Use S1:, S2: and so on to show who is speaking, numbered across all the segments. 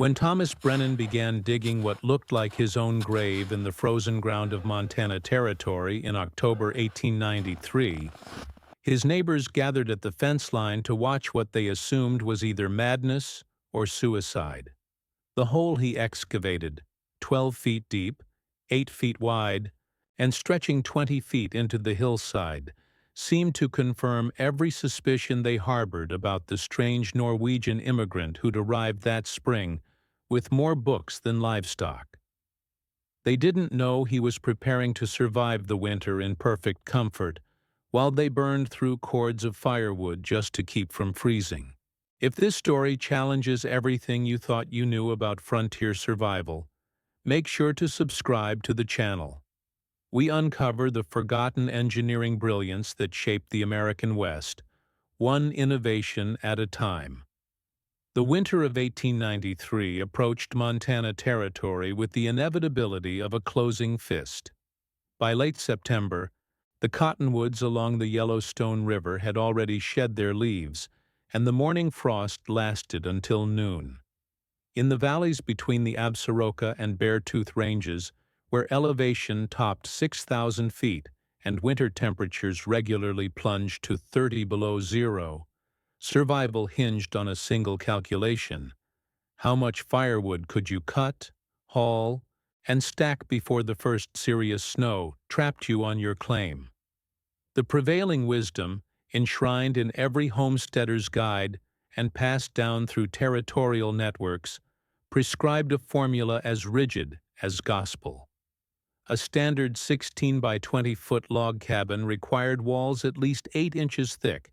S1: When Thomas Brennan began digging what looked like his own grave in the frozen ground of Montana Territory in October 1893, his neighbors gathered at the fence line to watch what they assumed was either madness or suicide. The hole he excavated, 12 feet deep, 8 feet wide, and stretching 20 feet into the hillside, seemed to confirm every suspicion they harbored about the strange Norwegian immigrant who'd arrived that spring with more books than livestock. They didn't know he was preparing to survive the winter in perfect comfort, while they burned through cords of firewood just to keep from freezing. If this story challenges everything you thought you knew about frontier survival, make sure to subscribe to the channel. We uncover the forgotten engineering brilliance that shaped the American West, one innovation at a time. The winter of 1893 approached Montana Territory with the inevitability of a closing fist. By late September, the cottonwoods along the Yellowstone River had already shed their leaves, and the morning frost lasted until noon. In the valleys between the Absaroka and Beartooth Ranges, where elevation topped 6,000 feet and winter temperatures regularly plunged to 30 below zero, survival hinged on a single calculation: how much firewood could you cut, haul, and stack before the first serious snow trapped you on your claim? The prevailing wisdom, enshrined in every homesteader's guide and passed down through territorial networks, prescribed a formula as rigid as gospel. A standard 16 by 20 foot log cabin required walls at least 8 inches thick,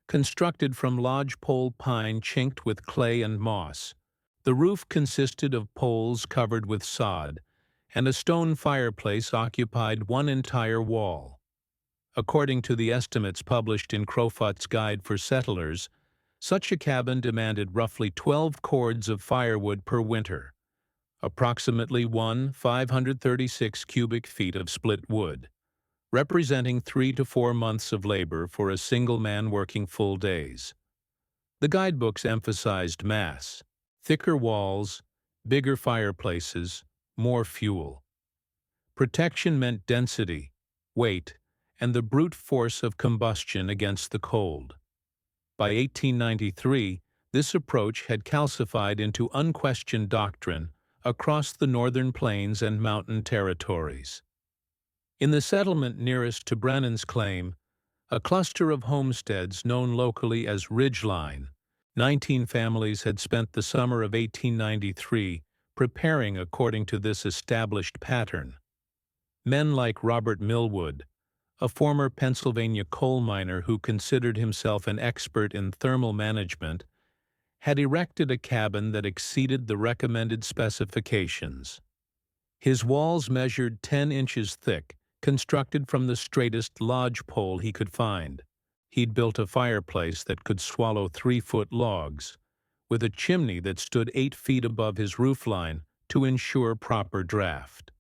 S1: constructed from lodgepole pine chinked with clay and moss. The roof consisted of poles covered with sod, and a stone fireplace occupied one entire wall. According to the estimates published in Crofut's Guide for Settlers, such a cabin demanded roughly 12 cords of firewood per winter, approximately 536 cubic feet of split wood, representing 3 to 4 months of labor for a single man working full days. The guidebooks emphasized mass: thicker walls, bigger fireplaces, more fuel. Protection meant density, weight, and the brute force of combustion against the cold. By 1893, this approach had calcified into unquestioned doctrine across the northern plains and mountain territories. In the settlement nearest to Brennan's claim, a cluster of homesteads known locally as Ridgeline, 19 families had spent the summer of 1893 preparing according to this established pattern. Men like Robert Millwood, a former Pennsylvania coal miner who considered himself an expert in thermal management, had erected a cabin that exceeded the recommended specifications. His walls measured 10 inches thick, constructed from the straightest lodge pole he could find. He'd built a fireplace that could swallow 3-foot logs, with a chimney that stood 8 feet above his roofline to ensure proper draft.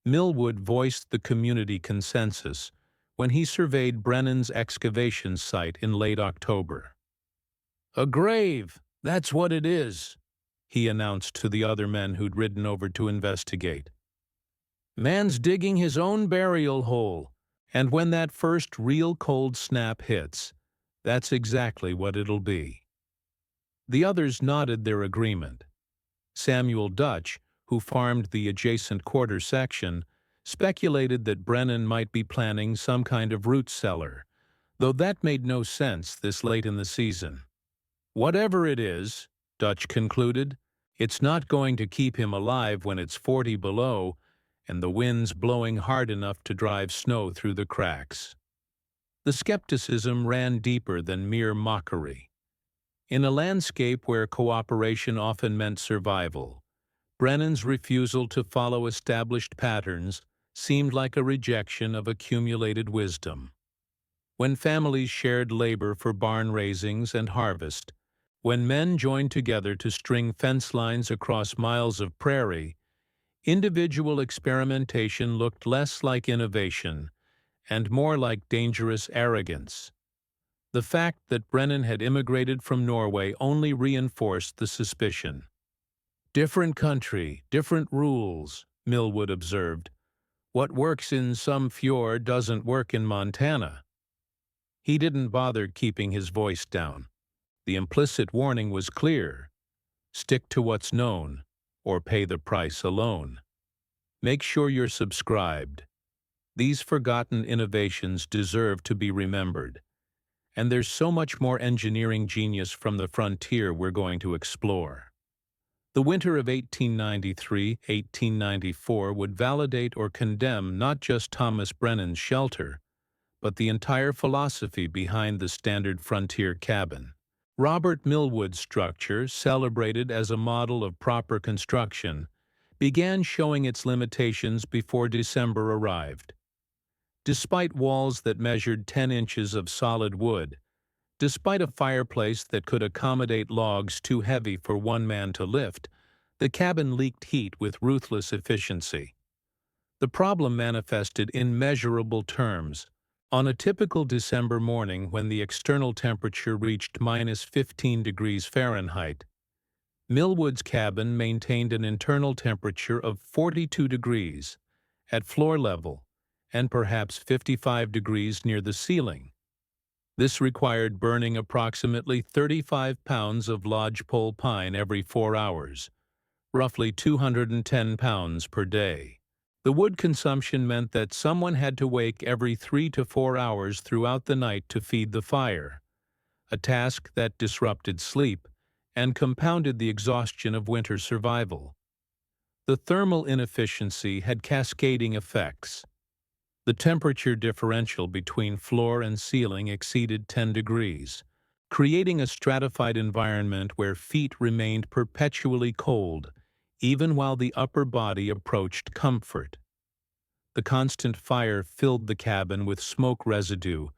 S1: Millwood voiced the community consensus when he surveyed Brennan's excavation site in late October. "A grave, that's what it is," he announced to the other men who'd ridden over to investigate. "Man's digging his own burial hole, and when that first real cold snap hits, that's exactly what it'll be." The others nodded their agreement. Samuel Dutch, who farmed the adjacent quarter section, speculated that Brennan might be planning some kind of root cellar, though that made no sense this late in the season. "Whatever it is," Dutch concluded, "it's not going to keep him alive when it's 40 below and the wind's blowing hard enough to drive snow through the cracks." The skepticism ran deeper than mere mockery. In a landscape where cooperation often meant survival, Brennan's refusal to follow established patterns seemed like a rejection of accumulated wisdom. When families shared labor for barn raisings and harvest, when men joined together to string fence lines across miles of prairie, individual experimentation looked less like innovation and more like dangerous arrogance. The fact that Brennan had immigrated from Norway only reinforced the suspicion. Different country, different rules, Millwood observed. What works in some fjord doesn't work in Montana. He didn't bother keeping his voice down. The implicit warning was clear. Stick to what's known, or pay the price alone. Make sure you're subscribed. These forgotten innovations deserve to be remembered. And there's so much more engineering genius from the frontier we're going to explore. The winter of 1893-1894 would validate or condemn not just Thomas Brennan's shelter, but the entire philosophy behind the standard frontier cabin. Robert Millwood's structure, celebrated as a model of proper construction, began showing its limitations before December arrived. Despite walls that measured 10 inches of solid wood, despite a fireplace that could accommodate logs too heavy for one man to lift, the cabin leaked heat with ruthless efficiency. The problem manifested in measurable terms. On a typical December morning when the external temperature reached -15 degrees Fahrenheit, Millwood's cabin maintained an internal temperature of 42 degrees at floor level and perhaps 55 degrees near the ceiling. This required burning approximately 35 pounds of lodgepole pine every 4 hours, roughly 210 pounds per day. The wood consumption meant that someone had to wake every 3 to 4 hours throughout the night to feed the fire, a task that disrupted sleep and compounded the exhaustion of winter survival. The thermal inefficiency had cascading effects. The temperature differential between floor and ceiling exceeded 10 degrees, creating a stratified environment where feet remained perpetually cold, even while the upper body approached comfort. The constant fire filled the cabin with smoke residue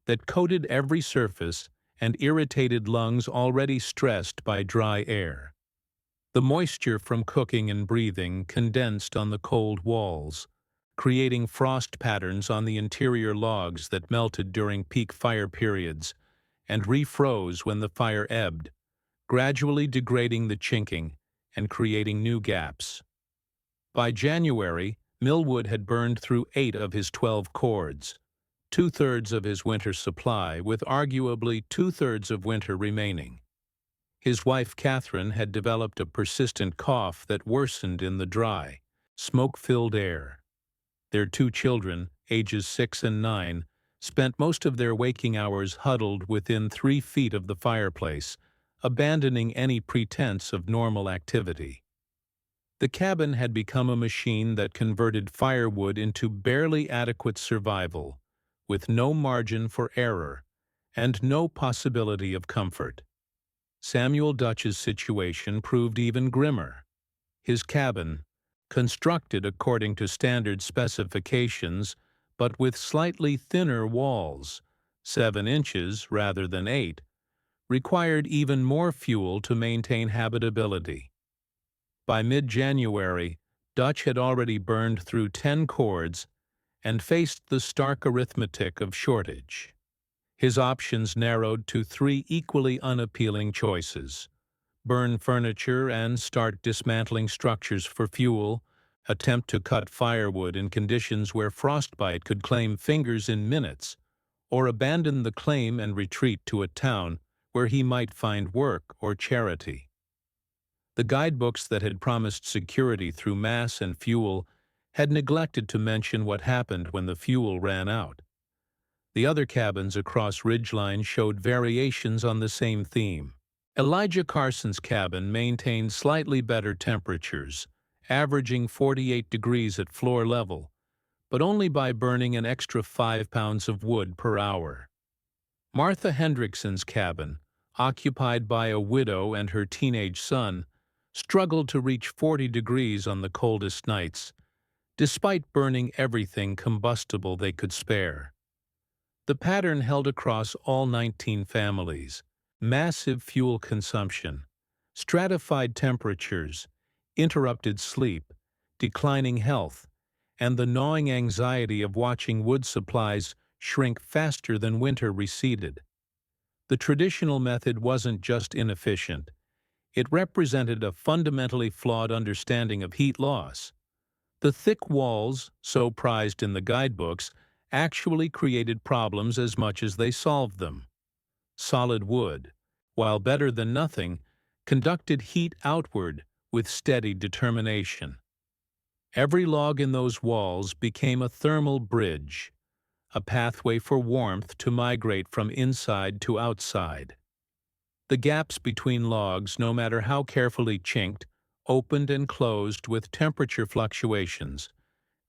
S1: that coated every surface and irritated lungs already stressed by dry air. The moisture from cooking and breathing condensed on the cold walls, creating frost patterns on the interior logs that melted during peak fire periods and refroze when the fire ebbed, gradually degrading the chinking and creating new gaps. By January, Millwood had burned through 8 of his 12 cords, 2/3 of his winter supply, with arguably 2/3 of winter remaining. His wife Catherine had developed a persistent cough that worsened in the dry, smoke-filled air. Their 2 children, ages 6 and 9, spent most of their waking hours huddled within 3 feet of the fireplace, abandoning any pretense of normal activity. The cabin had become a machine that converted firewood into barely adequate survival, with no margin for error and no possibility of comfort. Samuel Dutch's situation proved even grimmer. His cabin, constructed according to standard specifications but with slightly thinner walls, 7 inches rather than 8, required even more fuel to maintain habitability. By mid-January, Dutch had already burned through 10 cords and faced the stark arithmetic of shortage. His options narrowed to 3 equally unappealing choices: burn furniture and start dismantling structures for fuel, attempt to cut firewood in conditions where frostbite could claim fingers in minutes, or abandon the claim and retreat to a town where he might find work or charity. The guidebooks that had promised security through mass and fuel had neglected to mention what happened when the fuel ran out. The other cabins across ridgeline showed variations on the same theme. Elijah Carson's cabin maintained slightly better temperatures, averaging 48 degrees at floor level, but only by burning an extra 5 pounds of wood per hour. Martha Hendrickson's cabin, occupied by a widow and her teenage son, struggled to reach 40 degrees on the coldest nights, despite burning everything combustible they could spare. The pattern held across all 19 families: massive fuel consumption, stratified temperatures, interrupted sleep, declining health, and the gnawing anxiety of watching wood supplies shrink faster than winter receded. The traditional method wasn't just inefficient, It represented a fundamentally flawed understanding of heat loss. The thick walls, so prized in the guidebooks, actually created problems as much as they solved them. Solid wood, while better than nothing, conducted heat outward with steady determination. Every log in those walls became a thermal bridge, a pathway for warmth to migrate from inside to outside. The gaps between logs, no matter how carefully chinked, opened and closed with temperature fluctuations,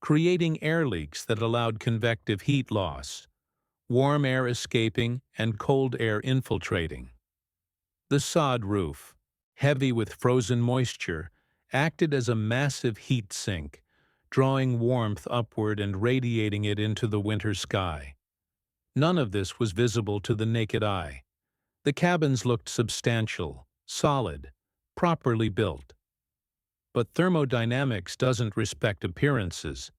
S1: creating air leaks that allowed convective heat loss, warm air escaping and cold air infiltrating. The sod roof, heavy with frozen moisture, acted as a massive heat sink, drawing warmth upward and radiating it into the winter sky. None of this was visible to the naked eye. The cabins looked substantial, solid, properly built. But thermodynamics doesn't respect appearances.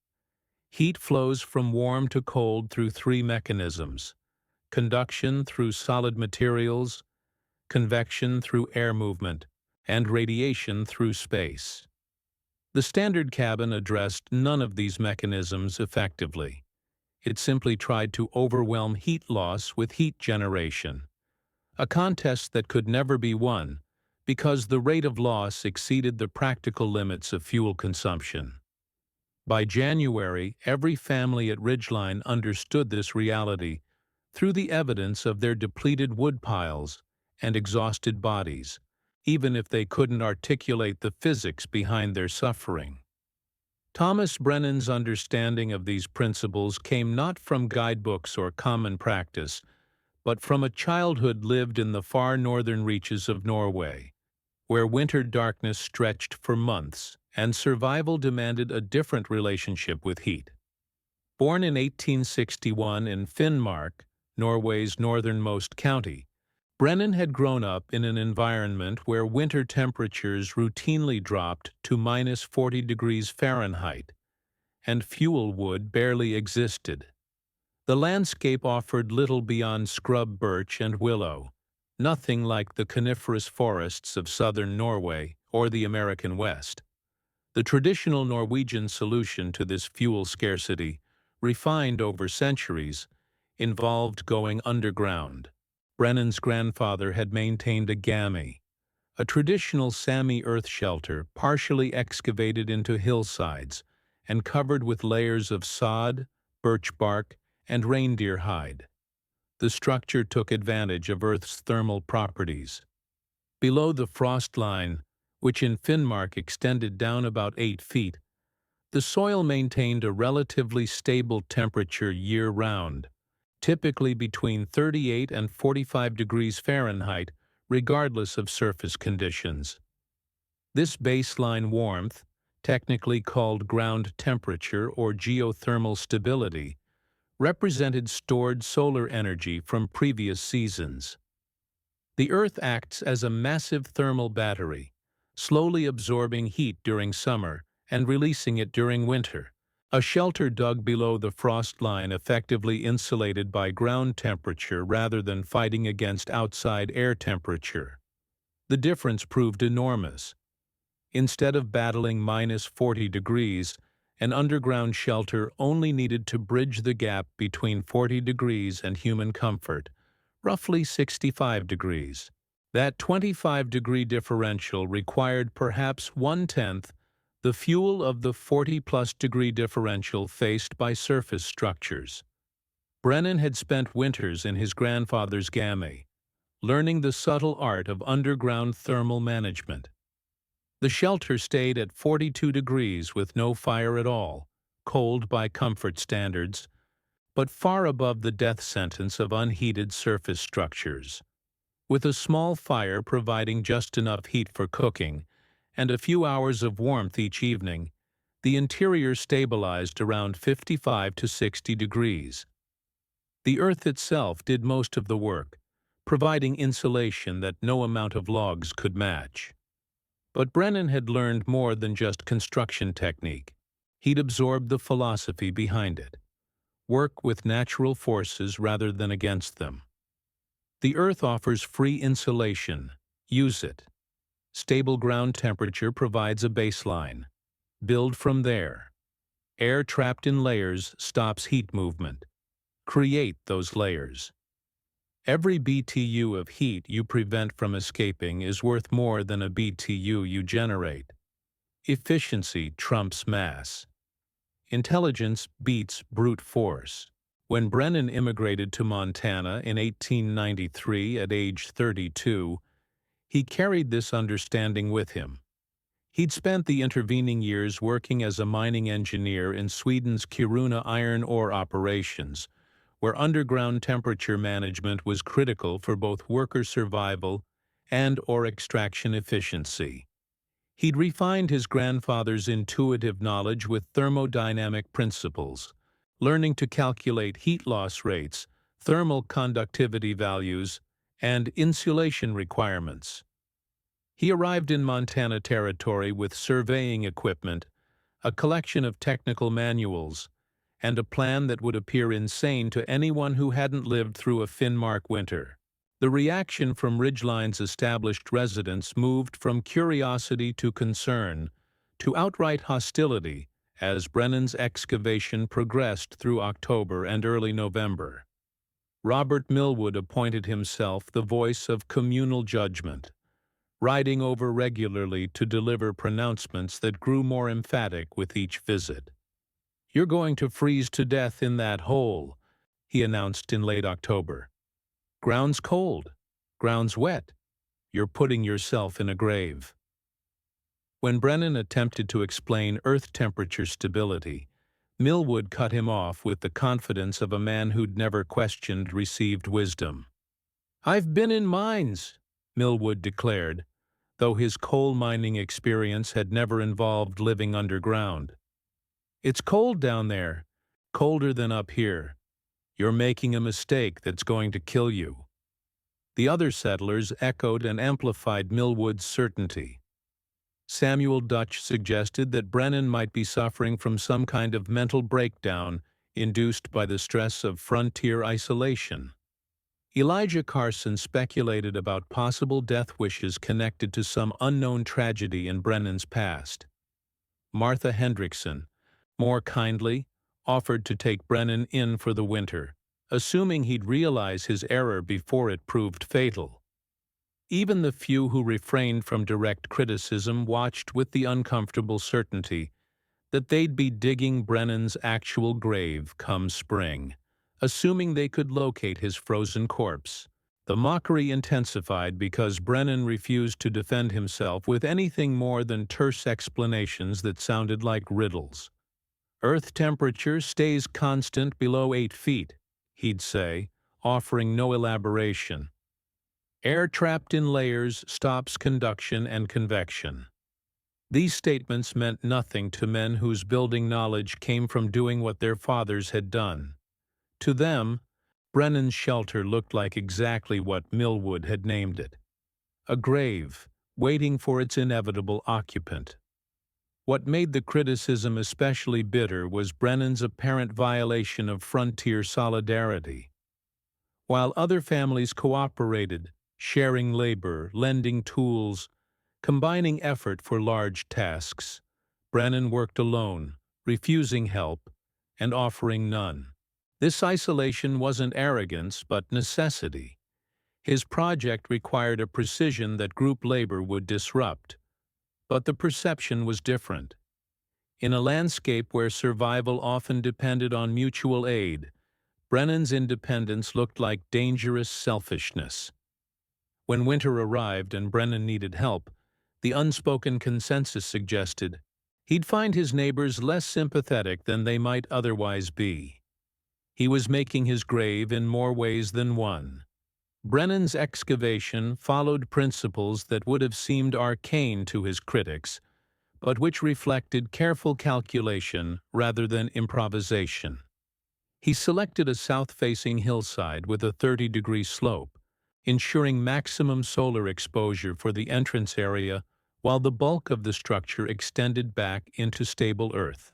S1: Heat flows from warm to cold through three mechanisms: conduction through solid materials, convection through air movement, and radiation through space. The standard cabin addressed none of these mechanisms effectively. It simply tried to overwhelm heat loss with heat generation, a contest that could never be won because the rate of loss exceeded the practical limits of fuel consumption. By January, every family at Ridgeline understood this reality through the evidence of their depleted wood piles and exhausted bodies, even if they couldn't articulate the physics behind their suffering. Thomas Brennan's understanding of these principles came not from guidebooks or common practice, but from a childhood lived in the far northern reaches of Norway, where winter darkness stretched for months and survival demanded a different relationship with heat. Born in 1861 in Finnmark, Norway's northernmost county, Brennan had grown up in an environment where winter temperatures routinely dropped to -40 degrees Fahrenheit, and fuel wood barely existed. The landscape offered little beyond scrub birch and willow, nothing like the coniferous forests of southern Norway or the American West. The traditional Norwegian solution to this fuel scarcity, refined over centuries, involved going underground. Brennan's grandfather had maintained a gammy, a traditional Sami earth shelter partially excavated into hillsides and covered with layers of sod, birch bark, and reindeer hide. The structure took advantage of Earth's thermal properties. Below the frost line, which in Finnmark extended down about 8 feet, the soil maintained a relatively stable temperature year-round, typically between 38 and 45 degrees Fahrenheit, regardless of surface conditions. This baseline warmth, technically called ground temperature or geothermal stability, represented stored solar energy from previous seasons. The Earth acts as a massive thermal battery, slowly absorbing heat during summer and releasing it during winter. A shelter dug below the frost line effectively insulated by ground temperature rather than fighting against outside air temperature. The difference proved enormous. Instead of battling -40 degrees, an underground shelter only needed to bridge the gap between 40 degrees and human comfort, roughly 65 degrees. That 25-degree differential required perhaps 1/10 the fuel of the 40-plus degree differential faced by surface structures. Brennan had spent winters in his grandfather's gammy, learning the subtle art of underground thermal management. The shelter stayed at 42 degrees with no fire at all, cold by comfort standards, but far above the death sentence of unheated surface structures. With a small fire providing just enough heat for cooking, and a few hours of warmth each evening, the interior stabilized around 55 to 60 degrees. The earth itself did most of the work, providing insulation that no amount of logs could match. But Brennan had learned more than just construction technique. He'd absorbed the philosophy behind it. Work with natural forces rather than against them. The earth offers free insulation. Use it. Stable ground temperature provides a baseline. Build from there. Air trapped in layers stops heat movement. Create those layers. Every BTU of heat you prevent from escaping is worth more than a BTU you generate. Efficiency trumps mass. Intelligence beats brute force. When Brennan immigrated to Montana in 1893 at age 32, he carried this understanding with him. He'd spent the intervening years working as a mining engineer in Sweden's Kiruna iron ore operations, where underground temperature management was critical for both worker survival and ore extraction efficiency. He'd refined his grandfather's intuitive knowledge with thermodynamic principles, learning to calculate heat loss rates, thermal conductivity values, and insulation requirements. He arrived in Montana Territory with surveying equipment, a collection of technical manuals, and a plan that would appear insane to anyone who hadn't lived through a Finnmark winter. The reaction from Ridgeline's established residents moved from curiosity to concern, to outright hostility as Brennan's excavation progressed through October and early November. Robert Millwood appointed himself the voice of communal judgment, riding over regularly to deliver pronouncements that grew more emphatic with each visit. "You're going to freeze to death in that hole," he announced in late October. "Ground's cold. Ground's wet. You're putting yourself in a grave." When Brennan attempted to explain Earth temperature stability, Millwood cut him off with the confidence of a man who'd never questioned received wisdom. "I've been in mines," Millwood declared, though his coal mining experience had never involved living underground. "It's cold down there, colder than up here. You're making a mistake that's going to kill you." The other settlers echoed and amplified Millwood's certainty. Samuel Dutch suggested that Brennan might be suffering from some kind of mental breakdown induced by the stress of frontier isolation. Elijah Carson speculated about possible death wishes connected to some unknown tragedy in Brennan's past. Martha Hendrickson, more kindly, offered to take Brennan in for the winter, assuming he'd realize his error before it proved fatal. Even the few who refrained from direct criticism watched with the uncomfortable certainty that they'd be digging Brennan's actual grave come spring, assuming they could locate his frozen corpse. The mockery intensified because Brennan refused to defend himself with anything more than terse explanations that sounded like riddles. "Earth temperature stays constant below 8 feet, he'd say, offering no elaboration. Air trapped in layers stops conduction and convection." These statements meant nothing to men whose building knowledge came from doing what their fathers had done. To them, Brennan's shelter looked like exactly what Millwood had named it: a grave waiting for its inevitable occupant. What made the criticism especially bitter was Brennan's apparent violation of frontier solidarity. While other families cooperated, sharing labor, lending tools, combining effort for large tasks, Brennan worked alone, refusing help and offering none. This isolation wasn't arrogance, but necessity. His project required a precision that group labor would disrupt. But the perception was different. In a landscape where survival often depended on mutual aid, Brennan's independence looked like dangerous selfishness. When winter arrived and Brennan needed help, the unspoken consensus suggested he'd find his neighbors less sympathetic than they might otherwise be. He was making his grave in more ways than one. Brennan's excavation followed principles that would have seemed arcane to his critics, but which reflected careful calculation rather than improvisation. He selected a south-facing hillside with a 30-degree slope, ensuring maximum solar exposure for the entrance area while the bulk of the structure extended back into stable earth.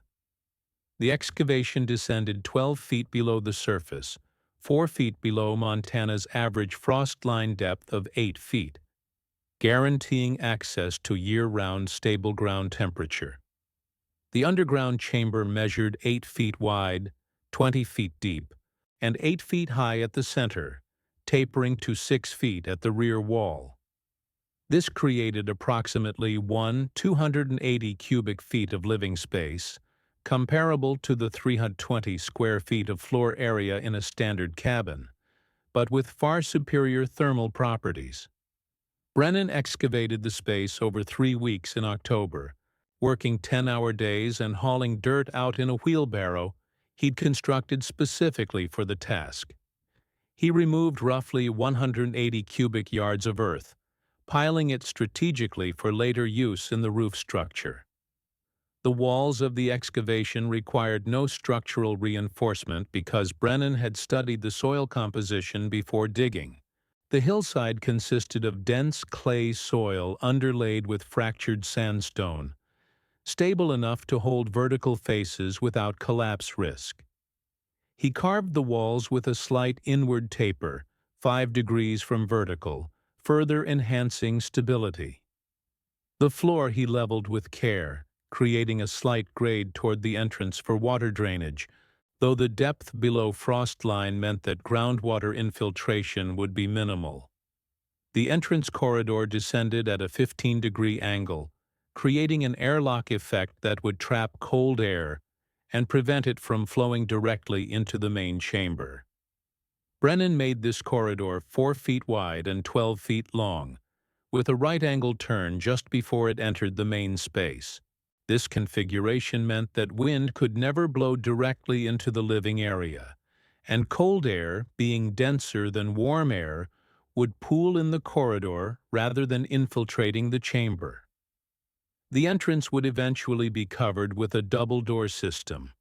S1: The excavation descended 12 feet below the surface, 4 feet below Montana's average frost line depth of 8 feet. guaranteeing access to year-round stable ground temperature. The underground chamber measured 8 feet wide, 20 feet deep, and 8 feet high at the center, tapering to 6 feet at the rear wall. This created approximately 280 cubic feet of living space, comparable to the 320 square feet of floor area in a standard cabin, but with far superior thermal properties. Brennan excavated the space over 3 weeks in October, working 10-hour days and hauling dirt out in a wheelbarrow he'd constructed specifically for the task. He removed roughly 180 cubic yards of earth, piling it strategically for later use in the roof structure. The walls of the excavation required no structural reinforcement because Brennan had studied the soil composition before digging. The hillside consisted of dense clay soil underlaid with fractured sandstone, stable enough to hold vertical faces without collapse risk. He carved the walls with a slight inward taper, 5 degrees from vertical, further enhancing stability. The floor he leveled with care, creating a slight grade toward the entrance for water drainage, though the depth below frost line meant that groundwater infiltration would be minimal. The entrance corridor descended at a 15-degree angle, creating an airlock effect that would trap cold air and prevent it from flowing directly into the main chamber. Brennan made this corridor 4 feet wide and 12 feet long, with a right-angle turn just before it entered the main space. This configuration meant that wind could never blow directly into the living area, and cold air, being denser than warm air, would pool in the corridor rather than infiltrating the chamber. The entrance would eventually be covered with a double-door system,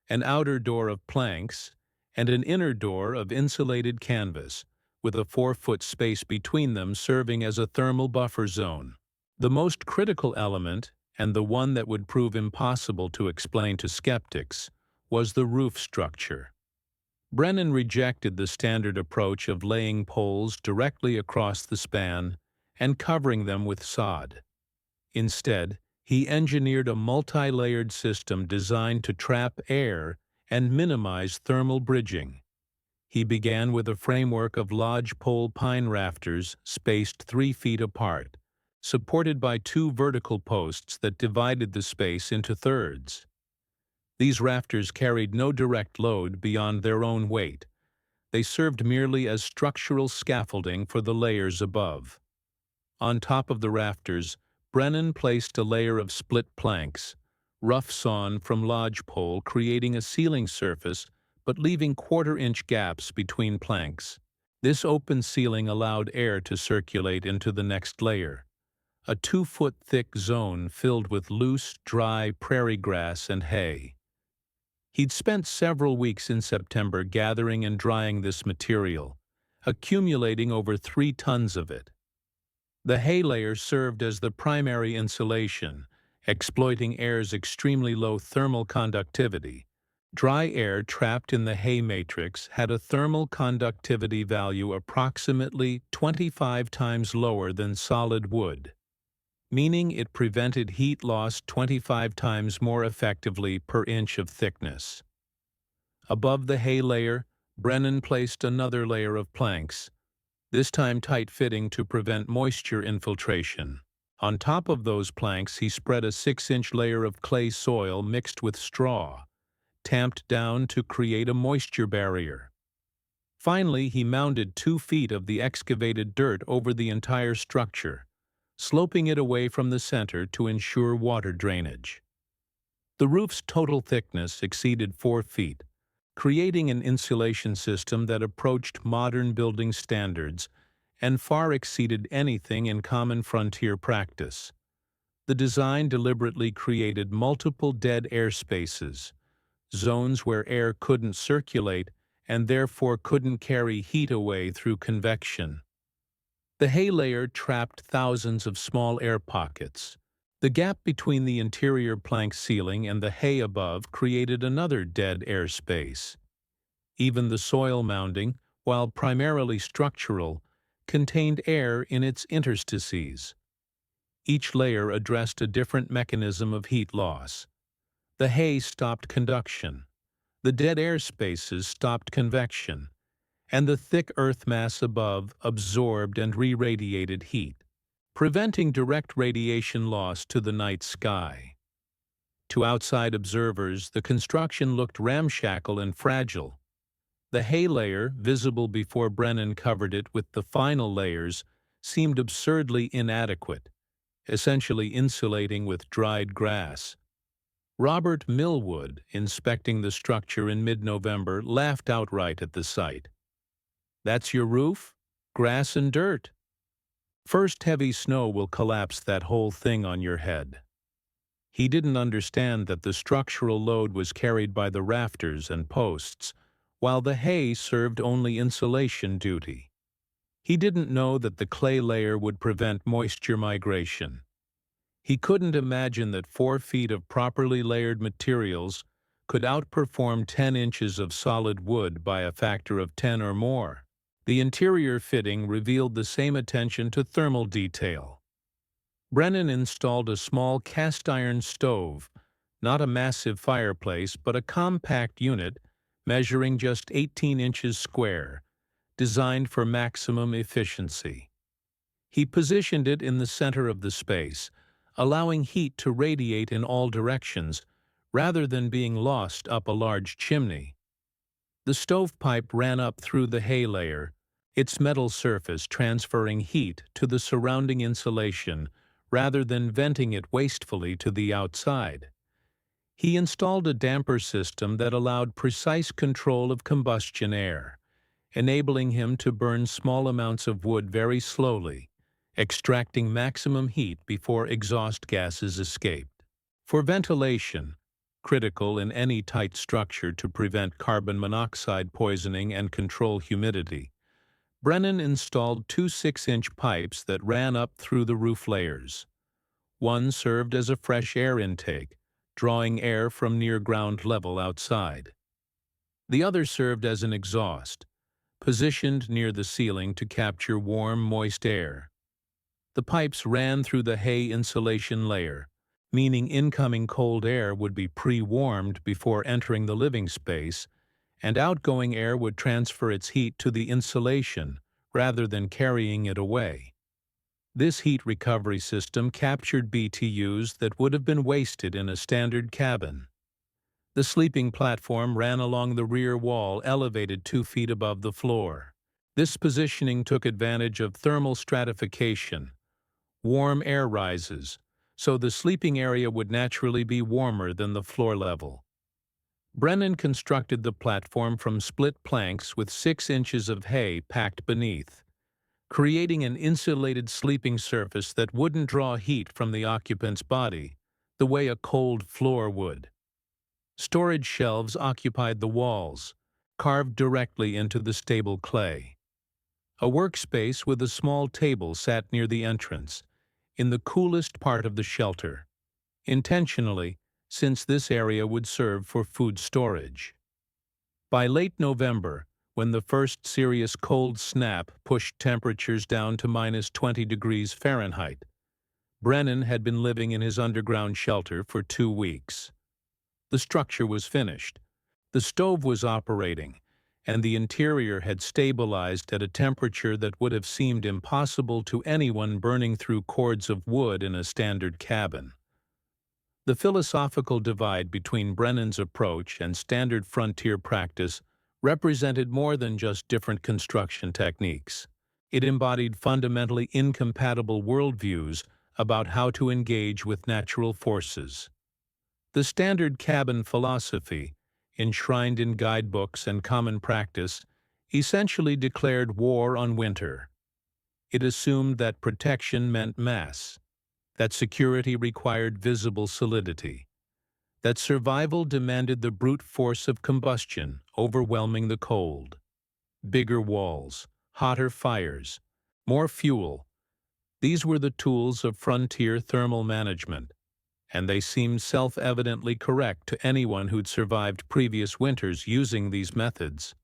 S1: an outer door of planks, and an inner door of insulated canvas, with a 4-foot space between them serving as a thermal buffer zone. The most critical element, and the one that would prove impossible to explain to skeptics, was the roof structure. Brennan rejected the standard approach of laying poles directly across the span and covering them with sod. Instead, he engineered a multi-layered system designed to trap air and minimize thermal bridging. He began with a framework of lodgepole pine rafters spaced 3 feet apart, supported by 2 vertical posts that divided the space into thirds. These rafters carried no direct load beyond their own weight. They served merely as structural scaffolding for the layers above. On top of the rafters, Brennan placed a layer of split planks, rough sawn from lodgepole, creating a ceiling surface but leaving 1/4-inch gaps between planks. This open ceiling allowed air to circulate into the next layer, a 2-foot-thick zone filled with loose, dry prairie grass and hay. He'd spent several weeks in September gathering and drying this material, accumulating over 3 tons of it. The hay layer served as the primary insulation, exploiting air's extremely low thermal conductivity. Dry air trapped in the hay matrix had a thermal conductivity value approximately 25 times lower than solid wood, meaning it prevented heat loss 25 times more effectively per inch of thickness. Above the hay layer, Brennan placed another layer of planks, this time tight-fitting to prevent moisture infiltration. On top of those planks, he spread a 6-inch layer of clay soil mixed with straw, tamped down to create a moisture barrier. Finally, he mounded 2 feet of the excavated dirt over the entire structure, sloping it away from the center to ensure water drainage. The roof's total thickness exceeded 4 feet, creating an insulation system that approached modern building standards and far exceeded anything in common frontier practice. The design deliberately created multiple dead air spaces, zones where air couldn't circulate and therefore couldn't carry heat away through convection. The hay layer trapped thousands of small air pockets. The gap between the interior plank ceiling and the hay above created another dead air space. Even the soil mounding, while primarily structural, contained air in its interstices. Each layer addressed a different mechanism of heat loss. The hay stopped conduction, the dead air spaces stopped convection, and the thick earth mass above absorbed and re-radiated heat, preventing direct radiation loss to the night sky. To outside observers, the construction looked ramshackle and fragile. The hay layer, visible before Brennan covered it with the final layers, seemed absurdly inadequate, essentially insulating with dried grass. Robert Millwood, inspecting the structure in mid-November, laughed outright at the sight. "That's your roof? Grass and dirt. First heavy snow will collapse that whole thing on your head." He didn't understand that the structural load was carried by the rafters and posts, while the hay served only insulation duty. He didn't know that the clay layer would prevent moisture migration. He couldn't imagine that 4 feet of properly layered materials could outperform 10 inches of solid wood by a factor of 10 or more. The interior fitting revealed the same attention to thermal detail. Brennan installed a small cast-iron stove, not a massive fireplace, but a compact unit measuring just 18 inches square, designed for maximum efficiency. He positioned it in the center of the space, allowing heat to radiate in all directions, rather than being lost up a large chimney. The stovepipe ran up through the hay layer, its metal surface transferring heat to the surrounding insulation rather than venting it wastefully to the outside. He installed a damper system that allowed precise control of combustion air, enabling him to burn small amounts of wood very slowly, extracting maximum heat before exhaust gases escaped. For ventilation, critical in any tight structure to prevent carbon monoxide poisoning and control humidity, Brennan installed 2 6-inch pipes that ran up through the roof layers. One served as a fresh air intake, drawing air from near ground level outside. The other served as an exhaust, positioned near the ceiling to capture warm, moist air. The pipes ran through the hay insulation layer, meaning incoming cold air would be pre-warmed before entering the living space, and outgoing air would transfer its heat to the insulation rather than carrying it away. This heat recovery system captured BTUs that would have been wasted in a standard cabin. The sleeping platform ran along the rear wall, elevated 2 feet above the floor. This positioning took advantage of thermal stratification, warm air rises, so the sleeping area would naturally be warmer than the floor level. Brennan constructed the platform from split planks with 6 inches of hay packed beneath, creating an insulated sleeping surface that wouldn't draw heat from the occupant's body the way a cold floor would. Storage shelves occupied the walls, carved directly into the stable clay. A workspace with a small table sat near the entrance, in the coolest part of the shelter, intentionally, since this area would serve for food storage. By late November, when the first serious cold snap pushed temperatures down to -20 degrees Fahrenheit, Brennan had been living in his underground shelter for 2 weeks. The structure was finished, the stove was operating, and the interior had stabilized at a temperature that would have seemed impossible to anyone burning through cords of wood in a standard cabin. The philosophical divide between Brennan's approach and standard frontier practice represented more than just different construction techniques. It embodied fundamentally incompatible worldviews about how to engage with natural forces. The standard cabin philosophy, enshrined in guidebooks and common practice, essentially declared war on winter. It assumed that protection meant mass, that security required visible solidity, that survival demanded the brute force of combustion overwhelming the cold. Bigger walls, hotter fires, more fuel. These were the tools of frontier thermal management, and they seemed self-evidently correct to anyone who'd survived previous winters using these methods.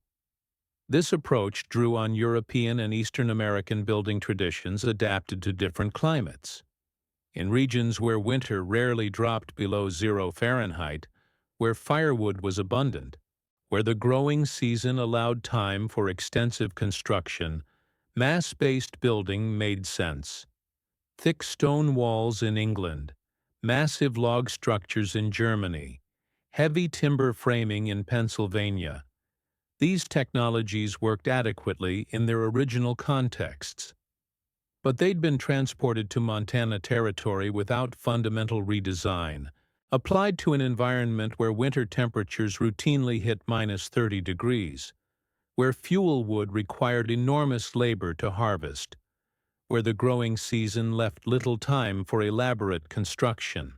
S1: This approach drew on European and Eastern American building traditions adapted to different climates. In regions where winter rarely dropped below 0 Fahrenheit, where firewood was abundant, where the growing season allowed time for extensive construction, mass-based building made sense. Thick stone walls in England, massive log structures in Germany, heavy timber framing in Pennsylvania. These technologies worked adequately in their original contexts. But they'd been transported to Montana Territory without fundamental redesign, applied to an environment where winter temperatures routinely hit -30 degrees, where fuel wood required enormous labor to harvest, where the growing season left little time for elaborate construction.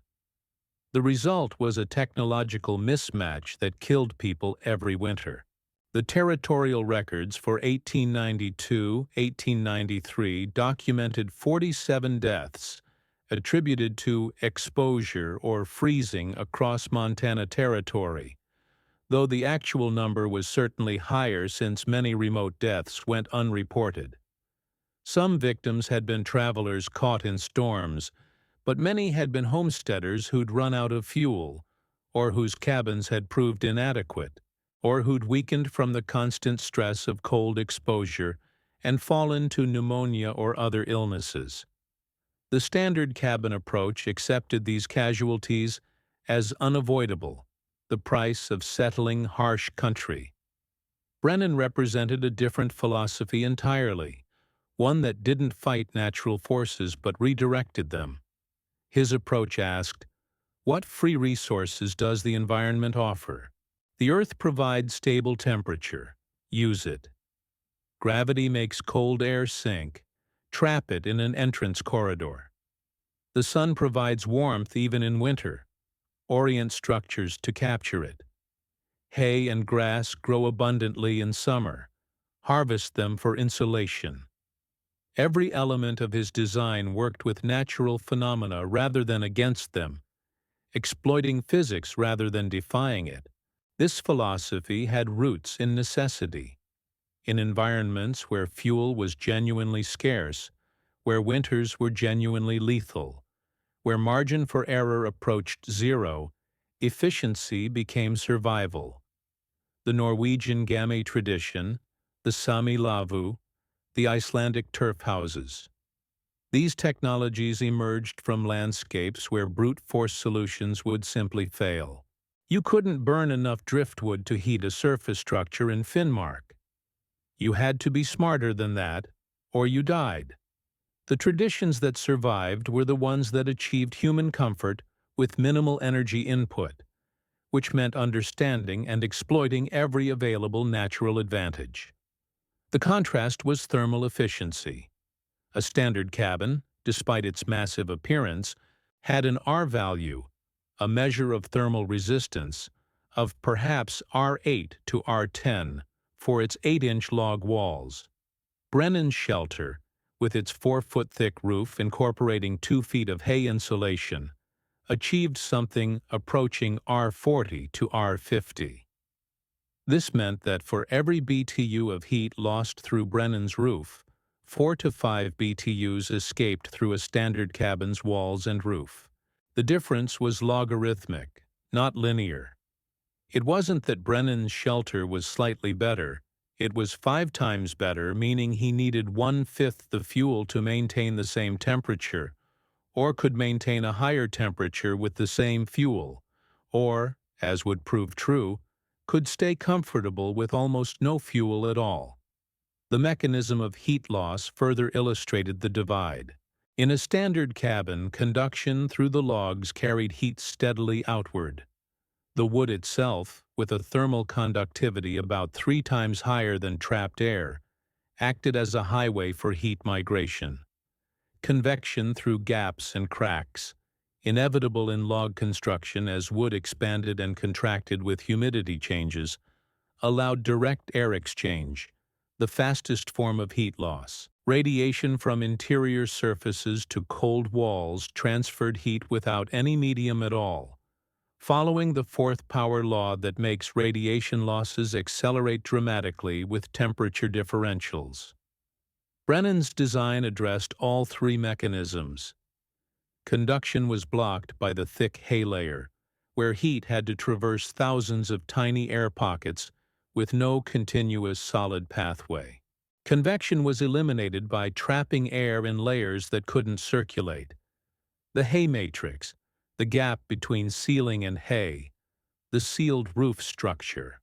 S1: The result was a technological mismatch that killed people every winter. The territorial records for 1892-1893 documented 47 deaths attributed to exposure or freezing across Montana Territory, though the actual number was certainly higher since many remote deaths went unreported. Some victims had been travelers caught in storms, but many had been homesteaders who'd run out of fuel, or whose cabins had proved inadequate, or who'd weakened from the constant stress of cold exposure and fallen to pneumonia or other illnesses. The standard cabin approach accepted these casualties as unavoidable, the price of settling harsh country. Brennan represented a different philosophy entirely, one that didn't fight natural forces but redirected them. His approach asked, what free resources does the environment offer? The Earth provides stable temperature. Use it. Gravity makes cold air sink. Trap it in an entrance corridor. The sun provides warmth even in winter. Orient structures to capture it. Hay and grass grow abundantly in summer. Harvest them for insulation. Every element of his design worked with natural phenomena rather than against them, exploiting physics rather than defying it. This philosophy had roots in necessity, in environments where fuel was genuinely scarce, where winters were genuinely lethal, where margin for error approached zero, efficiency became survival. The Norwegian game tradition, the Sami lavu, the Icelandic turf houses. These technologies emerged from landscapes where brute force solutions would simply fail. You couldn't burn enough driftwood to heat a surface structure in Finnmark. You had to be smarter than that, or you died. The traditions that survived were the ones that achieved human comfort with minimal energy input, which meant understanding and exploiting every available natural advantage. The contrast was thermal efficiency. A standard cabin, despite its massive appearance, had an R value, a measure of thermal resistance, of perhaps R8 to R10 for its 8-inch log walls. Brennan's shelter, with its 4-foot-thick roof incorporating 2 feet of hay insulation, achieved something approaching R40 to R50. This meant that for every BTU of heat lost through Brennan's roof, 4 to 5 BTUs escaped through a standard cabin's walls and roof. The difference was logarithmic, not linear. It wasn't that Brennan's shelter was slightly better, it was 5 times better, meaning he needed 1/5 the fuel to maintain the same temperature, or could maintain a higher temperature with the same fuel, or, as would prove true, could stay comfortable with almost no fuel at all. The mechanism of heat loss further illustrated the divide. In a standard cabin, conduction through the logs carried heat steadily outward. The wood itself, with a thermal conductivity about 3 times higher than trapped air, acted as a highway for heat migration. Convection through gaps and cracks, inevitable in log construction as wood expanded and contracted with humidity changes, allowed direct air exchange, the fastest form of heat loss. Radiation from interior surfaces to cold walls transferred heat without any medium at all, following the fourth power law that makes radiation losses accelerate dramatically with temperature differentials. Brennan's design addressed all three mechanisms. Conduction was blocked by the thick hay layer, where heat had to traverse thousands of tiny air pockets with no continuous solid pathway. Convection was eliminated by trapping air in layers that couldn't circulate. The hay matrix, the gap between ceiling and hay, the sealed roof structure.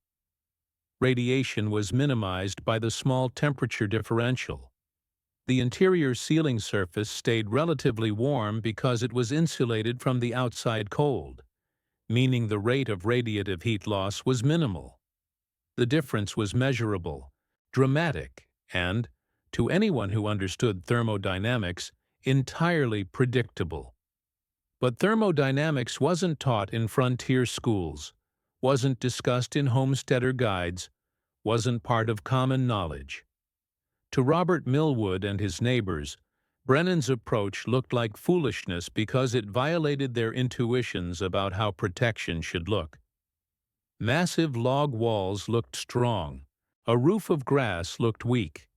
S1: Radiation was minimized by the small temperature differential. The interior ceiling surface stayed relatively warm because it was insulated from the outside cold, meaning the rate of radiative heat loss was minimal. The difference was measurable, dramatic, and, to anyone who understood thermodynamics, entirely predictable. But thermodynamics wasn't taught in frontier schools, wasn't discussed in homesteader guides, wasn't part of common knowledge. To Robert Millwood and his neighbors, Brennan's approach looked like foolishness because it violated their intuitions about how protection should look. Massive log walls looked strong. A roof of grass looked weak.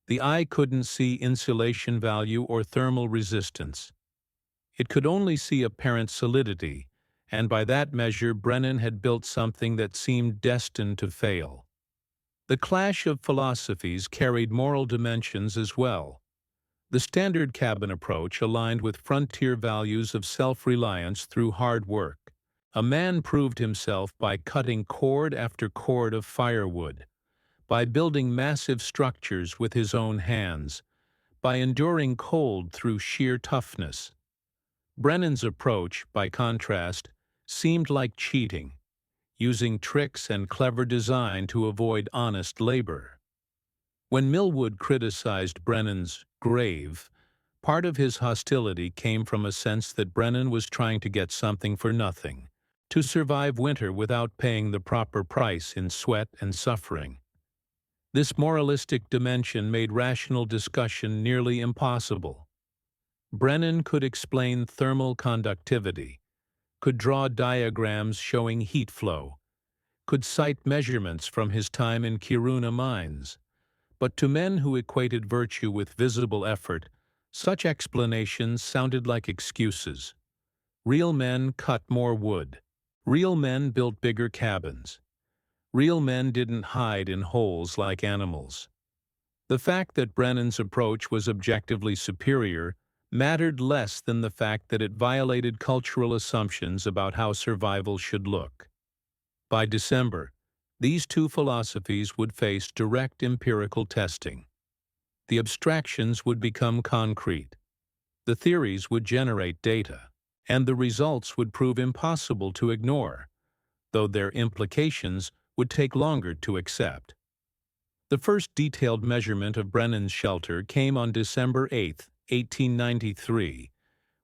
S1: The eye couldn't see insulation value or thermal resistance. It could only see apparent solidity, and by that measure Brennan had built something that seemed destined to fail. The clash of philosophies carried moral dimensions as well. The standard cabin approach aligned with frontier values of self-reliance through hard work. A man proved himself by cutting cord after cord of firewood, by building massive structures with his own hands, by enduring cold through sheer toughness. Brennan's approach, by contrast, seemed like cheating, using tricks and clever design to avoid honest labor. When Millwood criticized Brennan's grave, part of his hostility came from a sense that Brennan was trying to get something for nothing, to survive winter without paying the proper price in sweat and suffering. This moralistic dimension made rational discussion nearly impossible. Brennan could explain thermal conductivity, could draw diagrams showing heat flow, could cite measurements from his time in Kiruna mines. But to men who equated virtue with visible effort, such explanations sounded like excuses. Real men cut more wood. Real men built bigger cabins. Real men didn't hide in holes like animals. The fact that Brennan's approach was objectively superior mattered less than the fact that it violated cultural assumptions about how survival should look. By December, these two philosophies would face direct empirical testing. The abstractions would become concrete. The theories would generate data, and the results would prove impossible to ignore, though their implications would take longer to accept. The first detailed measurement of Brennan's shelter came on December 8, 1893,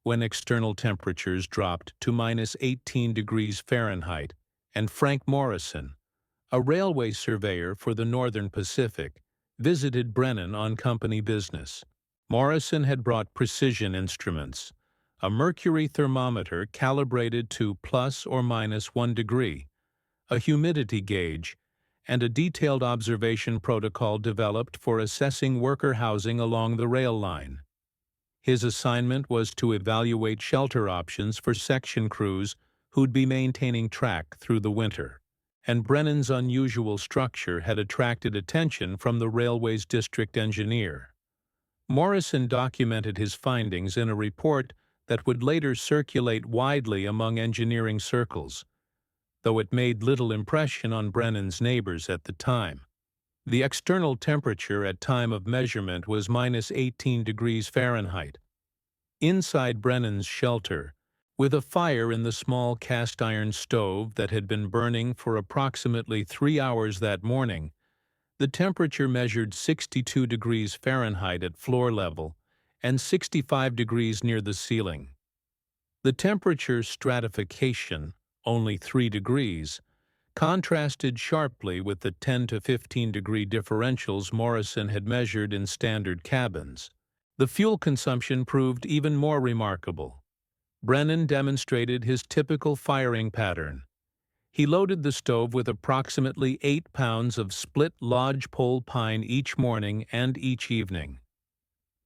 S1: when external temperatures dropped to -18 degrees Fahrenheit, and Frank Morrison, a railway surveyor for the Northern Pacific, visited Brennan on company business. Morrison had brought precision instruments, a mercury thermometer calibrated to plus or minus 1 degree, a humidity gauge, and a detailed observation protocol developed for assessing worker housing along the rail line. His assignment was to evaluate shelter options for section crews who'd be maintaining track through the winter, and Brennan's unusual structure had attracted attention from the railway's district engineer. Morrison documented his findings in a report that would later circulate widely among engineering circles, though it made little impression on Brennan's neighbors at the time. The external temperature at time of measurement was -18 degrees Fahrenheit. Inside Brennan's shelter, with a fire in the small cast-iron stove that had been burning for approximately 3 hours that morning, the temperature measured 62 degrees Fahrenheit at floor level and 65 degrees near the ceiling. The temperature stratification, only 3 degrees, contrasted sharply with the 10 to 15 degree differentials Morrison had measured in standard cabins. The fuel consumption proved even more remarkable. Brennan demonstrated his typical firing pattern. He loaded the stove with approximately 8 pounds of split lodgepole pine each morning and each evening.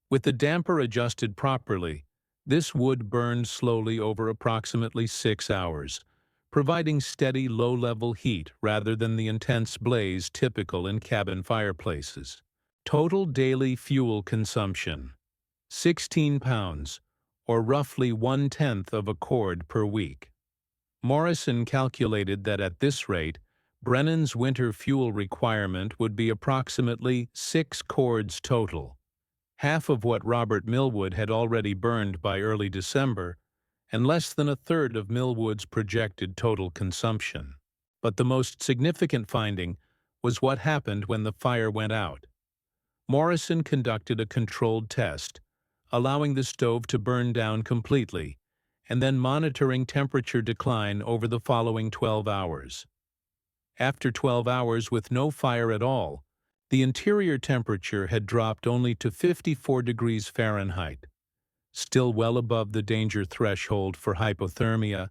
S1: With the damper adjusted properly, this wood burned slowly over approximately 6 hours, providing steady low-level heat rather than the intense blaze typical in cabin fireplaces. Total daily fuel consumption: 16 pounds, or roughly 1/10 of a cord per week. Morrison calculated that at this rate, Brennan's winter fuel requirement would be approximately 6 cords total, half of what Robert Millwood had already burned by early December, and less than a third of Millwood's projected total consumption. But the most significant finding was what happened when the fire went out. Morrison conducted a controlled test, allowing the stove to burn down completely, and then monitoring temperature decline over the following 12 hours. After 12 hours with no fire at all, the interior temperature had dropped only to 54 degrees Fahrenheit, still well above the danger threshold for hypothermia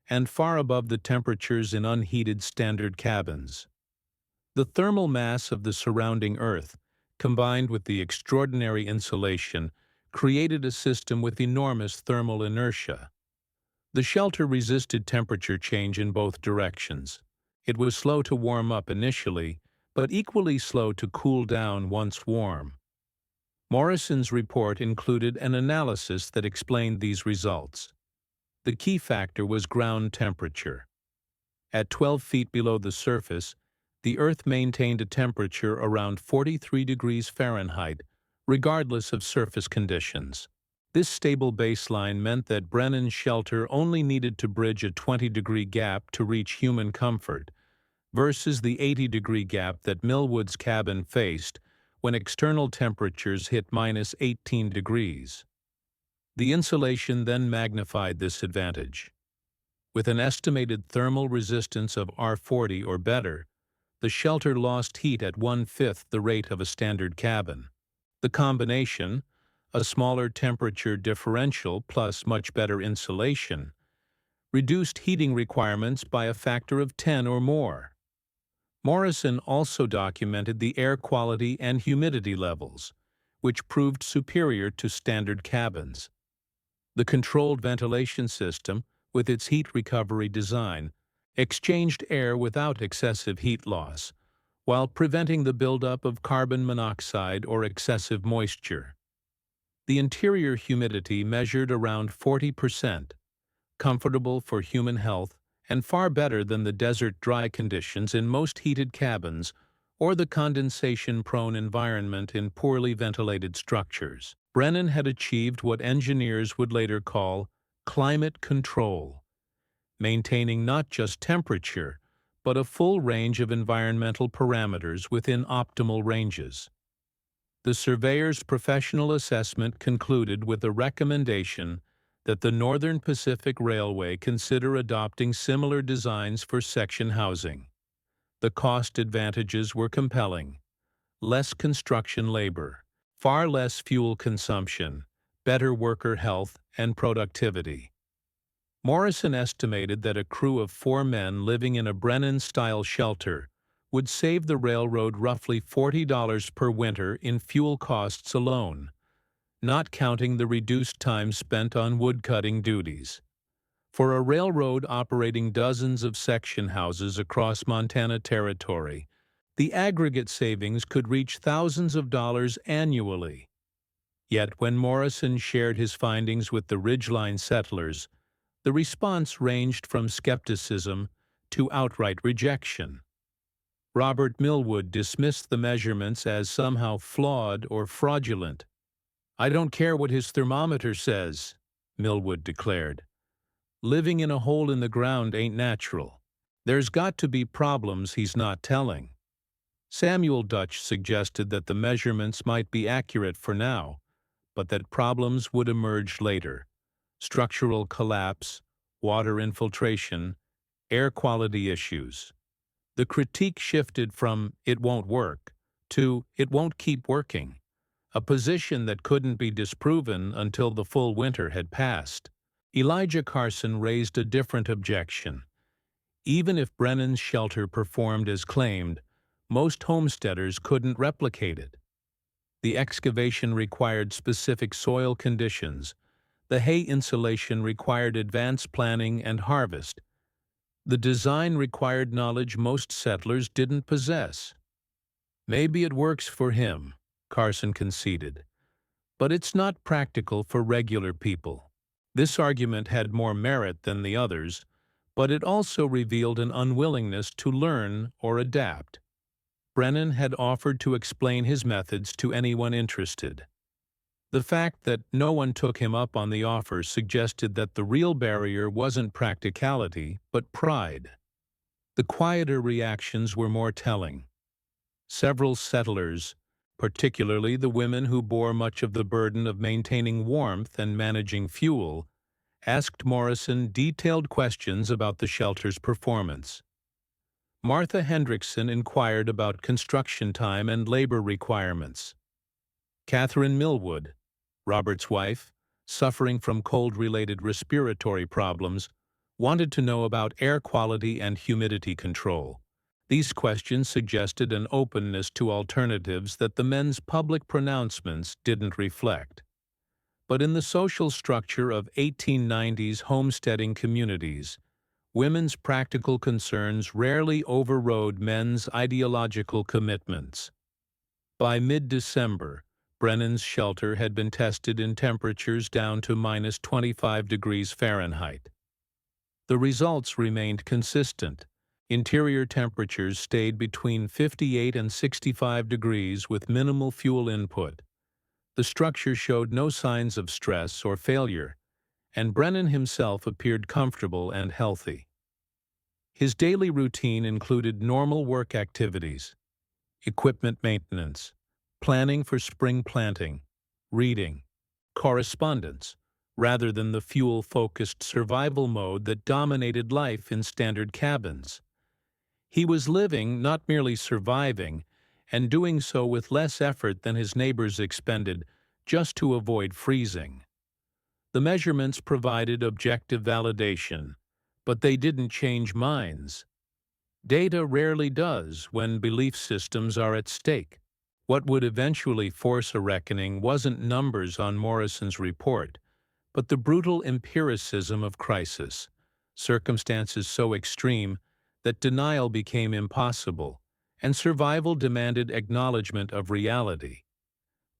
S1: and far above the temperatures in unheated standard cabins. The thermal mass of the surrounding Earth, combined with the extraordinary insulation, created a system with enormous thermal inertia. The shelter resisted temperature change in both directions. It was slow to warm up initially, but equally slow to cool down once warm. Morrison's report included an analysis that explained these results. The key factor was ground temperature. At 12 feet below the surface, the Earth maintained a temperature around 43 degrees Fahrenheit, regardless of surface conditions. This stable baseline meant that Brennan's shelter only needed to bridge a 20-degree gap to reach human comfort, versus the 80-degree gap that Millwood's cabin faced when external temperatures hit -18 degrees. The insulation then magnified this advantage. With an estimated thermal resistance of R40 or better, the shelter lost heat at 1/5 the rate of a standard cabin. The combination, a smaller temperature differential plus much better insulation, reduced heating requirements by a factor of 10 or more. Morrison also documented the air quality and humidity levels, which proved superior to standard cabins. The controlled ventilation system, with its heat recovery design, exchanged air without excessive heat loss, while preventing the buildup of carbon monoxide or excessive moisture. The interior humidity measured around 40%, comfortable for human health and far better than the desert dry conditions in most heated cabins or the condensation-prone environment in poorly ventilated structures. Brennan had achieved what engineers would later call climate control, maintaining not just temperature, but a full range of environmental parameters within optimal ranges. The surveyor's professional assessment concluded with a recommendation that the Northern Pacific Railway consider adopting similar designs for section housing. The cost advantages were compelling: less construction labor, far less fuel consumption, better worker health and productivity. Morrison estimated that a crew of 4 men living in a Brennan-style shelter would save the railroad roughly $40 per winter in fuel costs alone, not counting the reduced time spent on woodcutting duties. For a railroad operating dozens of section houses across Montana Territory, the aggregate savings could reach thousands of dollars annually. Yet when Morrison shared his findings with the Ridgeline settlers, the response ranged from skepticism to outright rejection. Robert Millwood dismissed the measurements as somehow flawed or fraudulent. "I don't care what his thermometer says," Millwood declared. "Living in a hole in the ground ain't natural. There's got to be problems he's not telling." Samuel Dutch suggested that the measurements might be accurate for now, but that problems would emerge later: structural collapse, water infiltration, air quality issues. The critique shifted from "it won't work" to "it won't keep working," a position that couldn't be disproven until the full winter had passed. Elijah Carson raised a different objection. Even if Brennan's shelter performed as claimed, most homesteaders couldn't replicate it. The excavation required specific soil conditions. The hay insulation required advanced planning and harvest. The design required knowledge most settlers didn't possess. Maybe it works for him, Carson conceded, but it's not practical for regular people. This argument had more merit than the others, but it also revealed an unwillingness to learn or adapt. Brennan had offered to explain his methods to anyone interested. The fact that no one took him up on the offer suggested that the real barrier wasn't practicality, but pride. The quieter reactions were more telling. Several settlers, particularly the women who bore much of the burden of maintaining warmth and managing fuel, asked Morrison detailed questions about the shelter's performance. Martha Hendrickson inquired about construction time and labor requirements. Catherine Millwood, Robert's wife, suffering from cold-related respiratory problems, wanted to know about air quality and humidity control. These questions suggested an openness to alternatives that the men's public pronouncements didn't reflect. But in the social structure of 1890s homesteading communities, women's practical concerns rarely overrode men's ideological commitments. By mid-December, Brennan's shelter had been tested in temperatures down to minus 25 degrees Fahrenheit. The results remained consistent. Interior temperatures stayed between 58 and 65 degrees with minimal fuel input. The structure showed no signs of stress or failure, and Brennan himself appeared comfortable and healthy. His daily routine included normal work activities, equipment maintenance, planning for spring planting, reading, correspondence, rather than the fuel-focused survival mode that dominated life in standard cabins. He was living, not merely surviving, and doing so with less effort than his neighbors expended just to avoid freezing. The measurements provided objective validation, but they didn't change minds. Data rarely does when belief systems are at stake. What would eventually force a reckoning wasn't numbers on Morrison's report, but the brutal empiricism of crisis, circumstances so extreme that denial became impossible, and survival demanded acknowledgement of reality.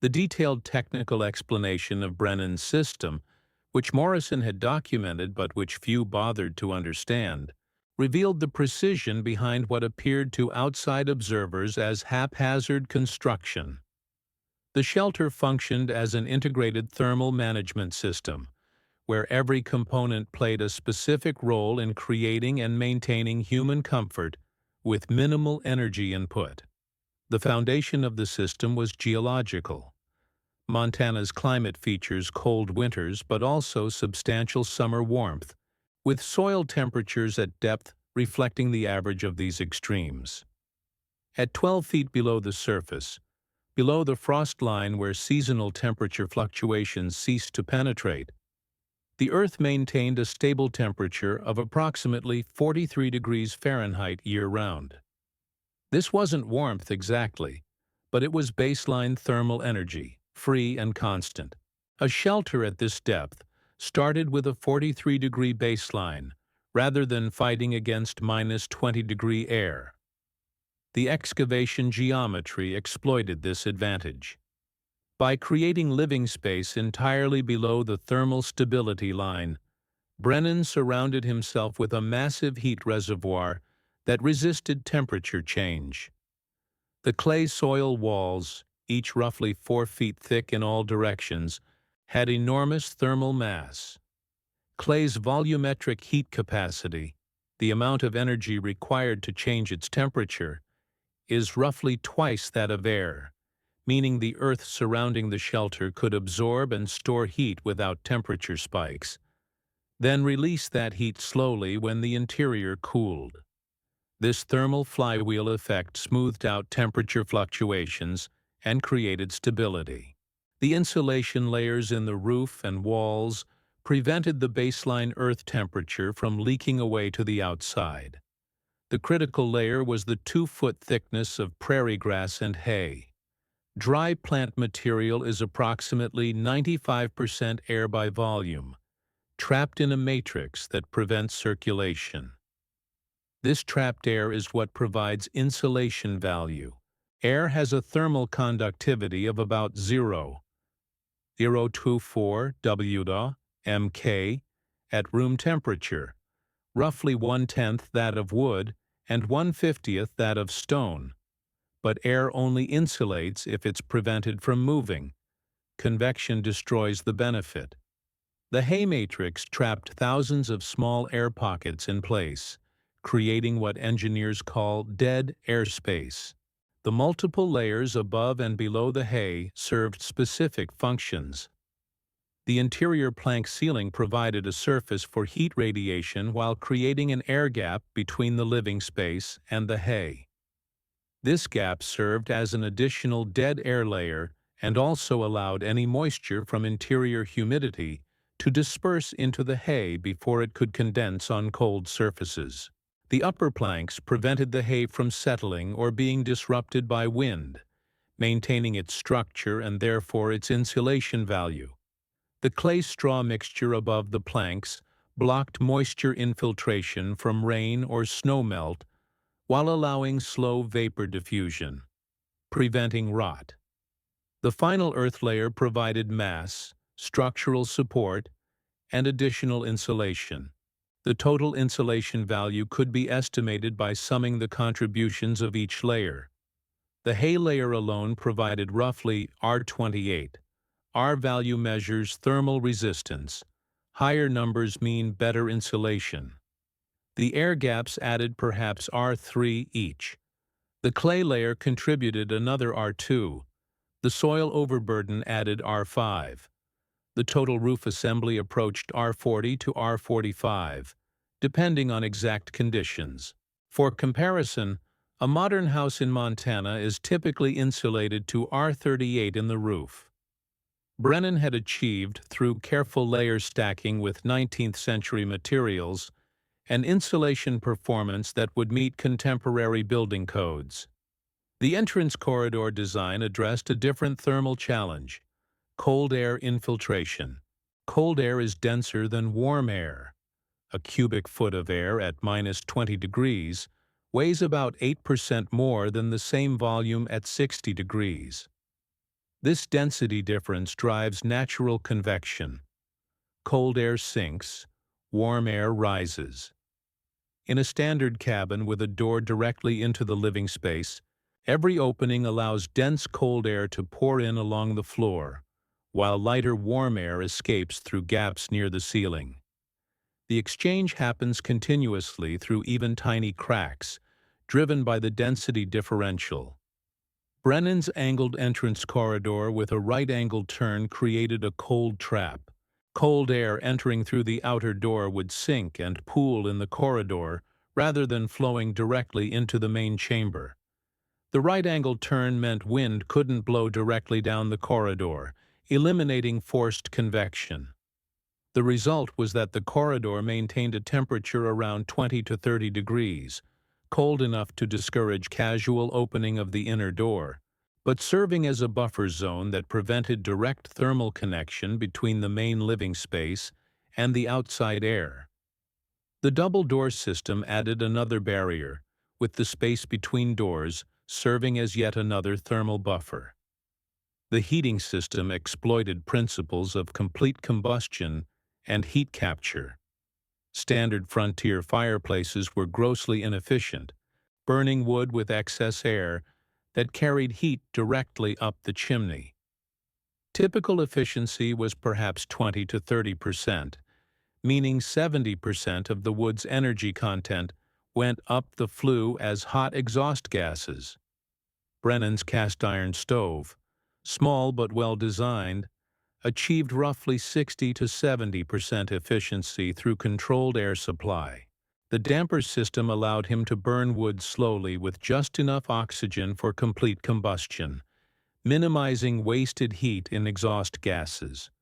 S1: The detailed technical explanation of Brennan's system, which Morrison had documented but which few bothered to understand, revealed the precision behind what appeared to outside observers as haphazard construction. The shelter functioned as an integrated thermal management system, where every component played a specific role in creating and maintaining human comfort with minimal energy input. The foundation of the system was geological. Montana's climate features cold winters but also substantial summer warmth, with soil temperatures at depth reflecting the average of these extremes. At 12 feet below the surface, below the frost line where seasonal temperature fluctuations ceased to penetrate, the Earth maintained a stable temperature of approximately 43 degrees Fahrenheit year-round. This wasn't warmth exactly, but it was baseline thermal energy, free and constant. A shelter at this depth started with a 43-degree baseline, rather than fighting against minus 20-degree air. The excavation geometry exploited this advantage. By creating living space entirely below the thermal stability line, Brennan surrounded himself with a massive heat reservoir that resisted temperature change. The clay soil walls, each roughly 4 feet thick in all directions, had enormous thermal mass. Clay's volumetric heat capacity, the amount of energy required to change its temperature, is roughly twice that of air, meaning the earth surrounding the shelter could absorb and store heat without temperature spikes, then release that heat slowly when the interior cooled. This thermal flywheel effect smoothed out temperature fluctuations and created stability. The insulation layers in the roof and walls prevented the baseline Earth temperature from leaking away to the outside. The critical layer was the 2-foot thickness of prairie grass and hay. Dry plant material is approximately 95% air by volume, trapped in a matrix that prevents circulation. This trapped air is what provides insulation value. Air has a thermal conductivity of about 0.024 mK at room temperature, roughly 1/10 that of wood and 1/50 that of stone. But air only insulates if it's prevented from moving. Convection destroys the benefit. The hay matrix trapped thousands of small air pockets in place, creating what engineers call dead airspace. The multiple layers above and below the hay served specific functions. The interior plank ceiling provided a surface for heat radiation while creating an air gap between the living space and the hay. This gap served as an additional dead air layer and also allowed any moisture from interior humidity to disperse into the hay before it could condense on cold surfaces. The upper planks prevented the hay from settling or being disrupted by wind, maintaining its structure and therefore its insulation value. The clay-straw mixture above the planks blocked moisture infiltration from rain or snowmelt while allowing slow vapor diffusion, preventing rot. The final earth layer provided mass, structural support, and additional insulation. The total insulation value could be estimated by summing the contributions of each layer. The hay layer alone provided roughly R28. R value measures thermal resistance. Higher numbers mean better insulation. The air gaps added perhaps R3 each. The clay layer contributed another R2. The soil overburden added R5. The total roof assembly approached R40 to R45, depending on exact conditions. For comparison, a modern house in Montana is typically insulated to R38 in the roof. Brennan had achieved, through careful layer stacking with 19th-century materials, an insulation performance that would meet contemporary building codes. The entrance corridor design addressed a different thermal challenge: cold air infiltration. Cold air is denser than warm air. A cubic foot of air at -20 degrees weighs about 8% more than the same volume at 60 degrees. This density difference drives natural convection. Cold air sinks, warm air rises. In a standard cabin with a door directly into the living space, every opening allows dense cold air to pour in along the floor, while lighter warm air escapes through gaps near the ceiling. The exchange happens continuously through even tiny cracks, driven by the density differential. Brennan's angled entrance corridor with a right-angled turn created a cold trap. Cold air entering through the outer door would sink and pool in the corridor rather than flowing directly into the main chamber. The right-angled turn meant wind couldn't blow directly down the corridor, eliminating forced convection. The result was that the corridor maintained a temperature around 20 to 30 degrees, cold enough to discourage casual opening of the inner door, but serving as a buffer zone that prevented direct thermal connection between the main living space and the outside air. The double door system added another barrier, with the space between doors serving as yet another thermal buffer. The heating system exploited principles of complete combustion and heat capture. Standard frontier fireplaces were grossly inefficient, burning wood with excess air that carried heat directly up the chimney. Typical efficiency was perhaps 20 to 30%, meaning 70% of the wood's energy content went up the flue as hot exhaust gases. Brennan's cast-iron stove, small but well-designed, achieved roughly 60 to 70% efficiency through controlled air supply. The damper system allowed him to burn wood slowly with just enough oxygen for complete combustion, minimizing wasted heat in exhaust gases.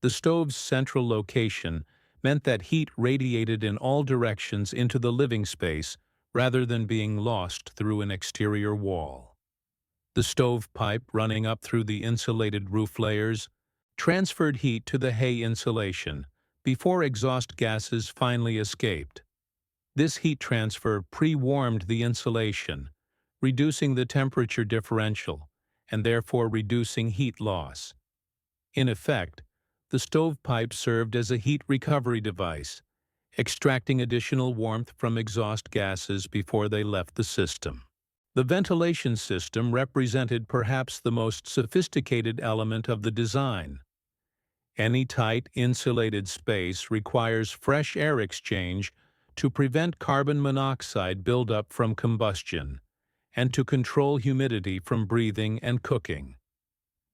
S1: The stove's central location meant that heat radiated in all directions into the living space rather than being lost through an exterior wall. The stovepipe running up through the insulated roof layers transferred heat to the hay insulation before exhaust gases finally escaped. This heat transfer pre-warmed the insulation, reducing the temperature differential and therefore reducing heat loss. In effect, the stovepipe served as a heat recovery device, extracting additional warmth from exhaust gases before they left the system. The ventilation system represented perhaps the most sophisticated element of the design. Any tight, insulated space requires fresh air exchange to prevent carbon monoxide buildup from combustion and to control humidity from breathing and cooking.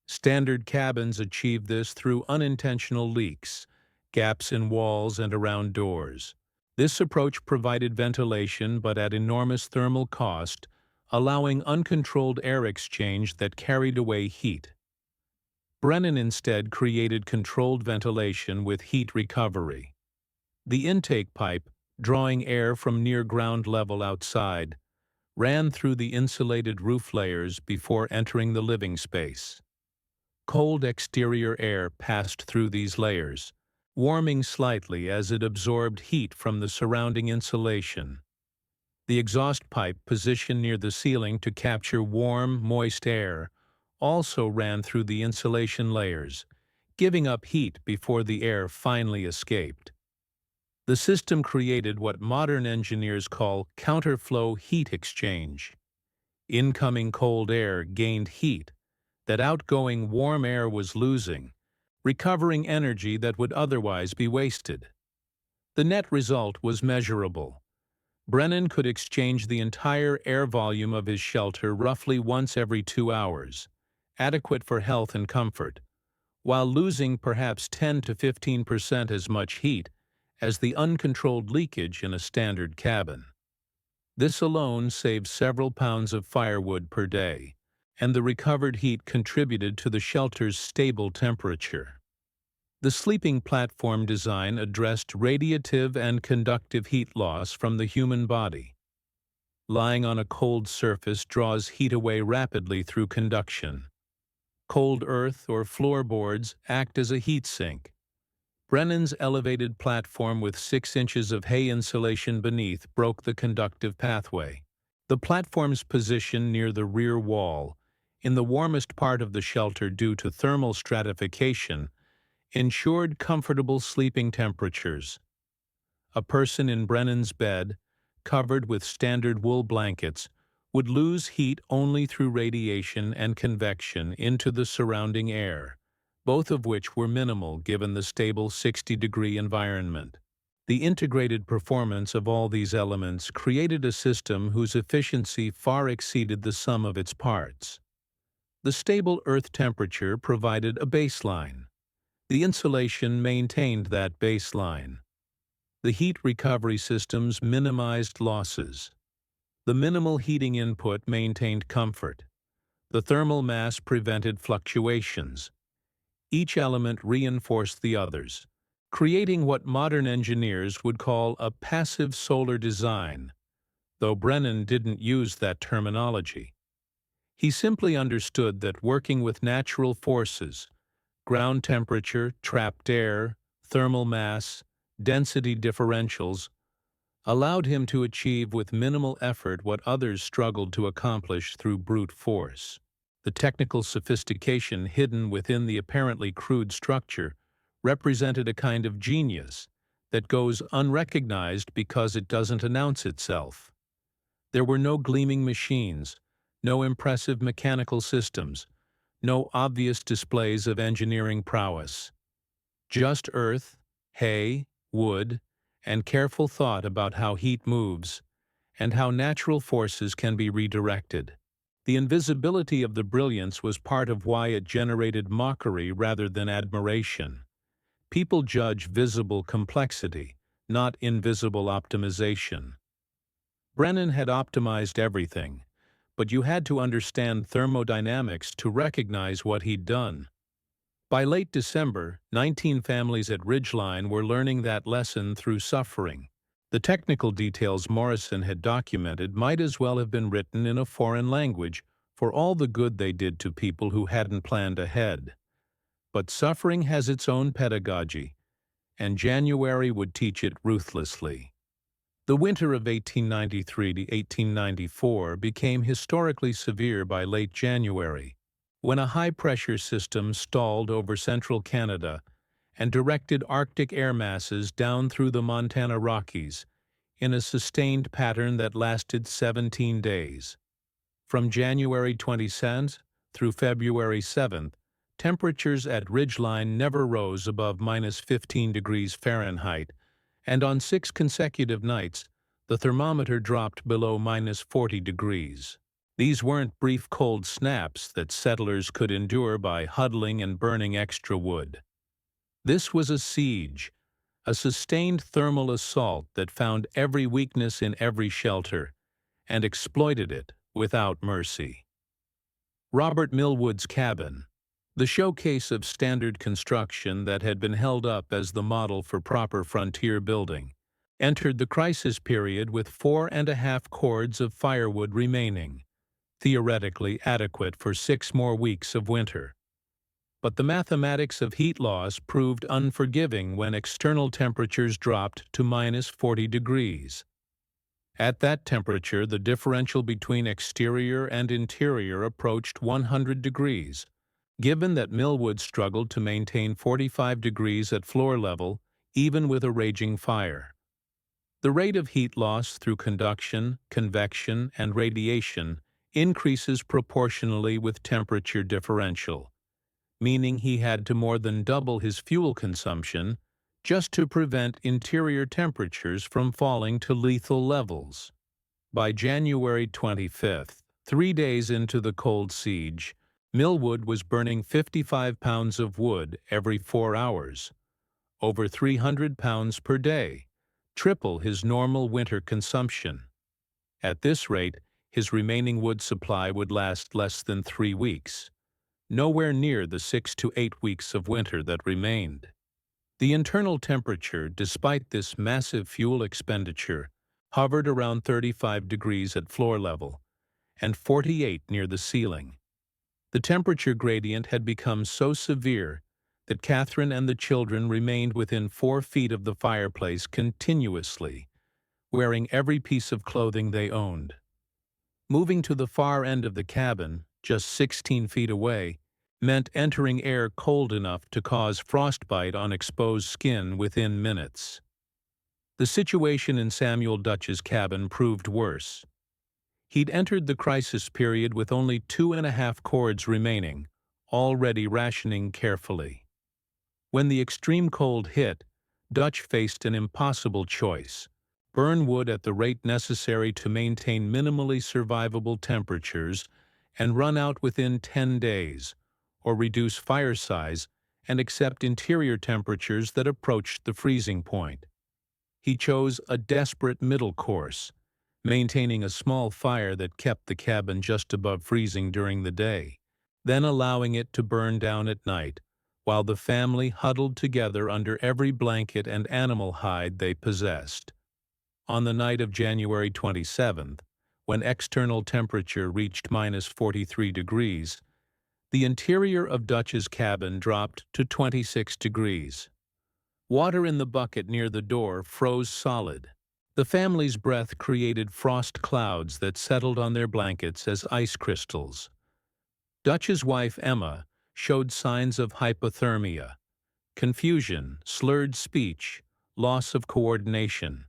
S1: Standard cabins achieve this through unintentional leaks, gaps in walls and around doors. This approach provided ventilation but at enormous thermal cost, allowing uncontrolled air exchange that carried away heat. Brennan instead created controlled ventilation with heat recovery. The intake pipe, drawing air from near ground level outside, ran through the insulated roof layers before entering the living space. Cold exterior air passed through these layers, warming slightly as it absorbed heat from the surrounding insulation. The exhaust pipe, positioned near the ceiling to capture warm, moist air, also ran through the insulation layers, giving up heat before the air finally escaped. The system created what modern engineers call counterflow heat exchange. Incoming cold air gained heat that outgoing warm air was losing, recovering energy that would otherwise be wasted. The net result was measurable. Brennan could exchange the entire air volume of his shelter roughly once every 2 hours, adequate for health and comfort, while losing perhaps 10 to 15% as much heat as the uncontrolled leakage in a standard cabin. This alone saved several pounds of firewood per day, and the recovered heat contributed to the shelter's stable temperature. The sleeping platform design addressed radiative and conductive heat loss from the human body. Lying on a cold surface draws heat away rapidly through conduction. Cold earth or floorboards act as a heat sink. Brennan's elevated platform with 6 inches of hay insulation beneath broke the conductive pathway. The platform's position near the rear wall, in the warmest part of the shelter due to thermal stratification, ensured comfortable sleeping temperatures. A person in Brennan's bed, covered with standard wool blankets, would lose heat only through radiation and convection into the surrounding air, both of which were minimal given the stable 60-degree environment. The integrated performance of all these elements created a system whose efficiency far exceeded the sum of its parts. The stable earth temperature provided a baseline. The insulation maintained that baseline. The heat recovery systems minimized losses. The minimal heating input maintained comfort. The thermal mass prevented fluctuations. Each element reinforced the others, creating what modern engineers would call a passive solar design, though Brennan didn't use that terminology. He simply understood that working with natural forces, ground temperature, trapped air, thermal mass, density differentials, allowed him to achieve with minimal effort what others struggled to accomplish through brute force. The technical sophistication hidden within the apparently crude structure represented a kind of genius that goes unrecognized because it doesn't announce itself. There were no gleaming machines, no impressive mechanical systems, no obvious displays of engineering prowess. Just earth, hay, wood, and careful thought about how heat moves and how natural forces can be redirected. The invisibility of the brilliance was part of why it generated mockery rather than admiration. People judge visible complexity, not invisible optimization. Brennan had optimized everything, but you had to understand thermodynamics to recognize what he'd done. By late December, 19 families at Ridgeline were learning that lesson through suffering. The technical details Morrison had documented might as well have been written in a foreign language for all the good they did to people who hadn't planned ahead. But suffering has its own pedagogy, and January would teach it ruthlessly. The winter of 1893 to 1894 became historically severe by late January, when a high-pressure system stalled over central Canada and directed Arctic air masses down through the Montana Rockies in a sustained pattern that lasted 17 days. From January 27th through February 7th, temperatures at Ridgeline never rose above -15 degrees Fahrenheit, and on 6 consecutive nights, the thermometer dropped below -40 degrees. These weren't brief cold snaps that settlers could endure by huddling and burning extra wood. This was a siege, a sustained thermal assault that found every weakness in every shelter and exploited it without mercy. Robert Millwood's cabin, the showcase of standard construction that had been held up as the model for proper frontier building, entered the crisis period with 4.5 cords of firewood remaining, theoretically adequate for 6 more weeks of winter. But the mathematics of heat loss proved unforgiving when external temperatures dropped to -40 degrees. At that temperature, the differential between exterior and interior approached 100 degrees, given that Millwood struggled to maintain 45 degrees at floor level, even with a raging fire. The rate of heat loss through conduction, convection, and radiation increases proportionally with temperature differential, meaning he had to more than double his fuel consumption just to prevent interior temperatures from falling to lethal levels. By January 25th, 3 days into the cold siege, Millwood was burning 55 pounds of wood every 4 hours, over 300 pounds per day, triple his normal winter consumption. At this rate, his remaining wood supply would last less than 3 weeks, nowhere near the 6 to 8 weeks of winter that remained. The internal temperature, despite this massive fuel expenditure, hovered around 35 degrees at floor level and 48 near the ceiling. The temperature gradient had become so severe that Catherine and the children remained within 4 feet of the fireplace continuously, wearing every piece of clothing they owned. Moving to the far end of the cabin, just 16 feet away, meant entering air cold enough to cause frostbite on exposed skin within minutes. The situation in Samuel Dutch's cabin proved worse. He'd entered the crisis period with only 2.5 cords remaining, already rationing carefully. When the extreme cold hit, Dutch faced an impossible choice: burn wood at the rate necessary to maintain minimally survivable temperatures and run out within 10 days, or reduce fire size and accept interior temperatures that approached the freezing point. He chose a desperate middle course, maintaining a small fire that kept the cabin just above freezing during the day, then allowing it to burn down at night, while the family huddled together under every blanket and animal hide they possessed. On the night of January 27th, when external temperature reached -43 degrees, the interior of Dutch's cabin dropped to 26 degrees. Water in the bucket near the door froze solid. The family's breath created frost clouds that settled on their blankets as ice crystals. Dutch's wife, Emma, showed signs of hypothermia, confusion, slurred speech, loss of coordination.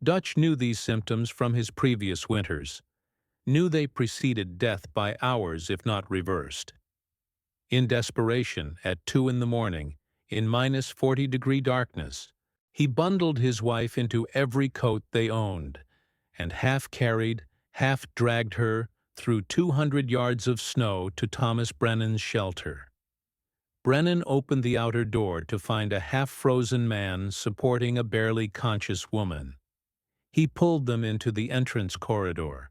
S1: Dutch knew these symptoms from his previous winters, knew they preceded death by hours if not reversed. In desperation, at 2 in the morning, in -40-degree darkness, he bundled his wife into every coat they owned, and half-carried, half-dragged her through 200 yards of snow to Thomas Brennan's shelter. Brennan opened the outer door to find a half-frozen man supporting a barely conscious woman. He pulled them into the entrance corridor,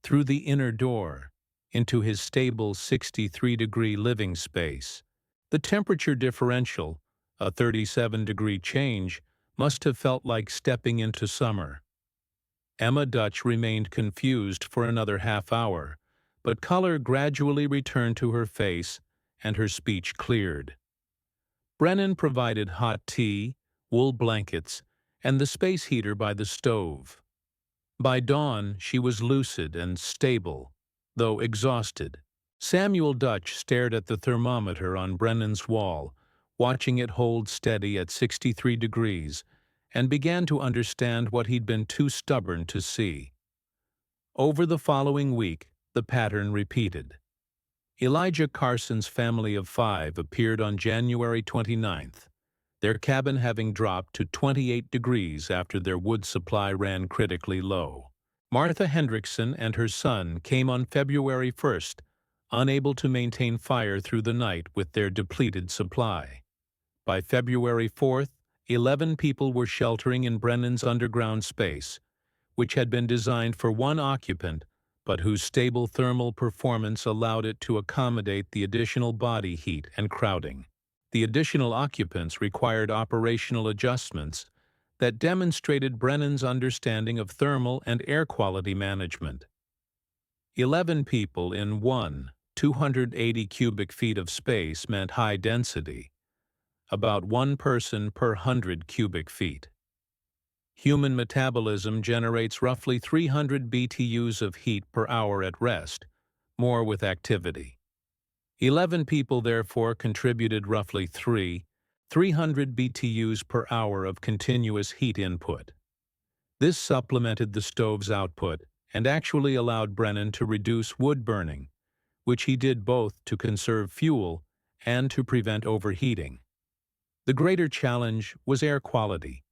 S1: through the inner door, into his stable 63-degree living space, The temperature differential, a 37-degree change, must have felt like stepping into summer. Emma Dutch remained confused for another half-hour, but color gradually returned to her face and her speech cleared. Brennan provided hot tea, wool blankets, and the space heater by the stove. By dawn, she was lucid and stable, though exhausted. Samuel Dutch stared at the thermometer on Brennan's wall, watching it hold steady at 63 degrees, and began to understand what he'd been too stubborn to see. Over the following week, the pattern repeated. Elijah Carson's family of 5 appeared on January 29th, their cabin having dropped to 28 degrees after their wood supply ran critically low. Martha Hendrickson and her son came on February 1st, unable to maintain fire through the night with their depleted supply. By February 4th, 11 people were sheltering in Brennan's underground space, which had been designed for one occupant, but whose stable thermal performance allowed it to accommodate the additional body heat and crowding. The additional occupants required operational adjustments that demonstrated Brennan's understanding of thermal and air quality management. 11 people in 280 cubic feet of space meant high density, about 1 person per 100 cubic feet. Human metabolism generates roughly 300 BTUs of heat per hour at rest, more with activity. 11 people therefore contributed roughly 300 BTUs per hour of continuous heat input. This supplemented the stove's output and actually allowed Brennan to reduce wood burning, which he did both to conserve fuel and to prevent overheating. The greater challenge was air quality.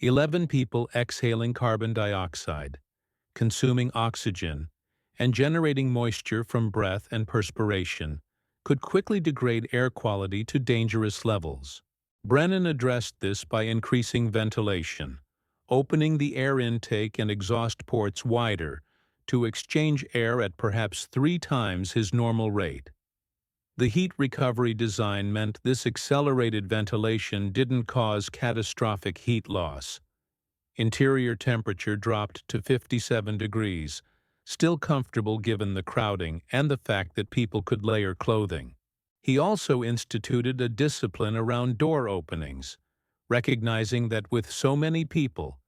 S1: 11 people exhaling carbon dioxide, consuming oxygen, and generating moisture from breath and perspiration could quickly degrade air quality to dangerous levels. Brennan addressed this by increasing ventilation, opening the air intake and exhaust ports wider to exchange air at perhaps 3 times his normal rate. The heat recovery design meant this accelerated ventilation didn't cause catastrophic heat loss. Interior temperature dropped to 57 degrees, still comfortable given the crowding and the fact that people could layer clothing. He also instituted a discipline around door openings, recognizing that with so many people,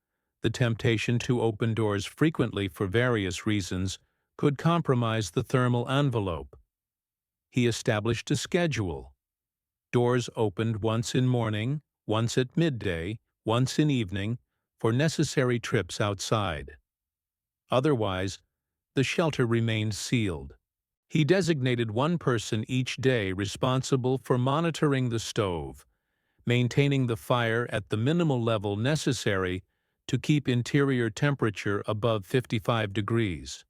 S1: the temptation to open doors frequently for various reasons could compromise the thermal envelope. He established a schedule. Doors opened once in morning, once at midday, once in evening, for necessary trips outside. Otherwise, the shelter remained sealed. He designated 1 person each day responsible for monitoring the stove, maintaining the fire at the minimal level necessary to keep interior temperature above 55 degrees.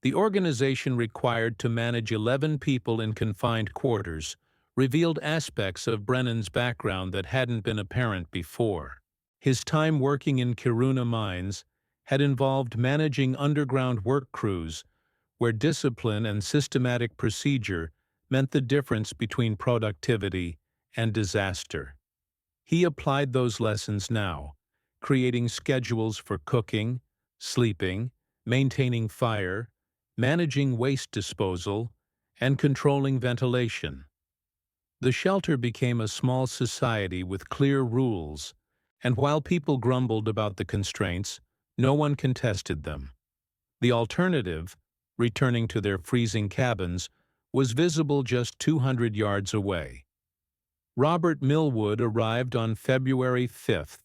S1: The organization required to manage 11 people in confined quarters revealed aspects of Brennan's background that hadn't been apparent before. His time working in Kiruna mines had involved managing underground work crews where discipline and systematic procedure meant the difference between productivity and disaster. He applied those lessons now, creating schedules for cooking, sleeping, maintaining fire, managing waste disposal, and controlling ventilation. The shelter became a small society with clear rules, and while people grumbled about the constraints, no one contested them. The alternative, returning to their freezing cabins, was visible just 200 yards away. Robert Millwood arrived on February 5th,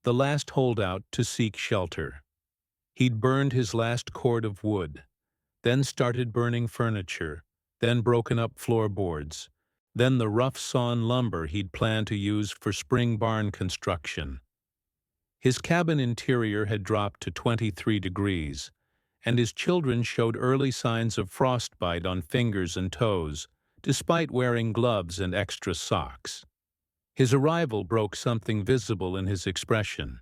S1: the last holdout to seek shelter. He'd burned his last cord of wood, then started burning furniture, then broken up floorboards, then the rough-sawn lumber he'd planned to use for spring barn construction. His cabin interior had dropped to 23 degrees, and his children showed early signs of frostbite on fingers and toes, despite wearing gloves and extra socks. His arrival broke something visible in his expression.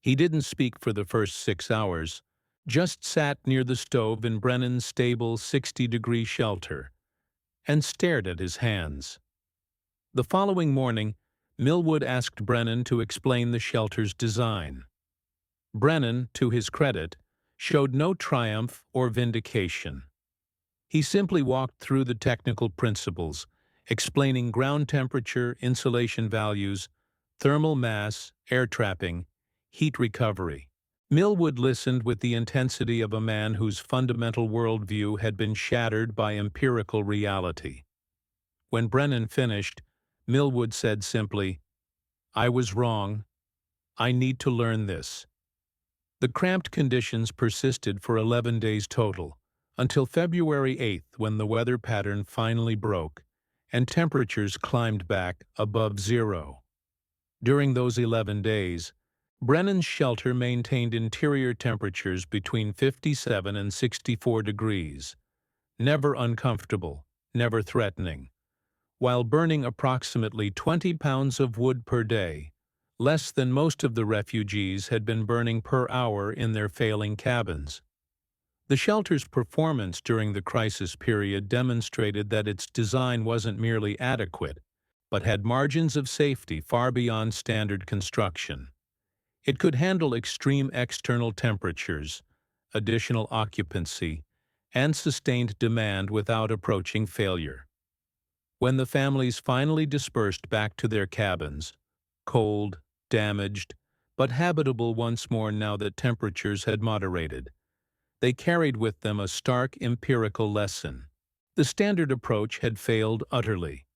S1: He didn't speak for the first 6 hours, just sat near the stove in Brennan's stable 60-degree shelter, and stared at his hands. The following morning, Millwood asked Brennan to explain the shelter's design. Brennan, to his credit, showed no triumph or vindication. He simply walked through the technical principles, explaining ground temperature, insulation values, thermal mass, air trapping, heat recovery. Millwood listened with the intensity of a man whose fundamental worldview had been shattered by empirical reality. When Brennan finished, Millwood said simply, "I was wrong. I need to learn this." The cramped conditions persisted for 11 days total, until February 8th when the weather pattern finally broke, and temperatures climbed back above zero. During those 11 days, Brennan's shelter maintained interior temperatures between 57 and 64 degrees, never uncomfortable, never threatening, while burning approximately 20 pounds of wood per day, less than most of the refugees had been burning per hour in their failing cabins. The shelter's performance during the crisis period demonstrated that its design wasn't merely adequate, but had margins of safety far beyond standard construction. It could handle extreme external temperatures, additional occupancy, and sustained demand without approaching failure. When the families finally dispersed back to their cabins, cold, damaged, but habitable once more now that temperatures had moderated, they carried with them a stark empirical lesson. The standard approach had failed utterly.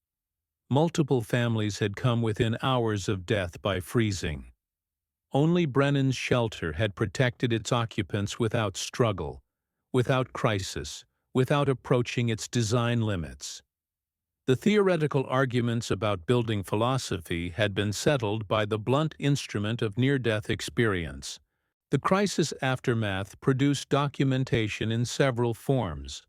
S1: Multiple families had come within hours of death by freezing. Only Brennan's shelter had protected its occupants without struggle, without crisis, without approaching its design limits. The theoretical arguments about building philosophy had been settled by the blunt instrument of near-death experience. The crisis aftermath produced documentation in several forms.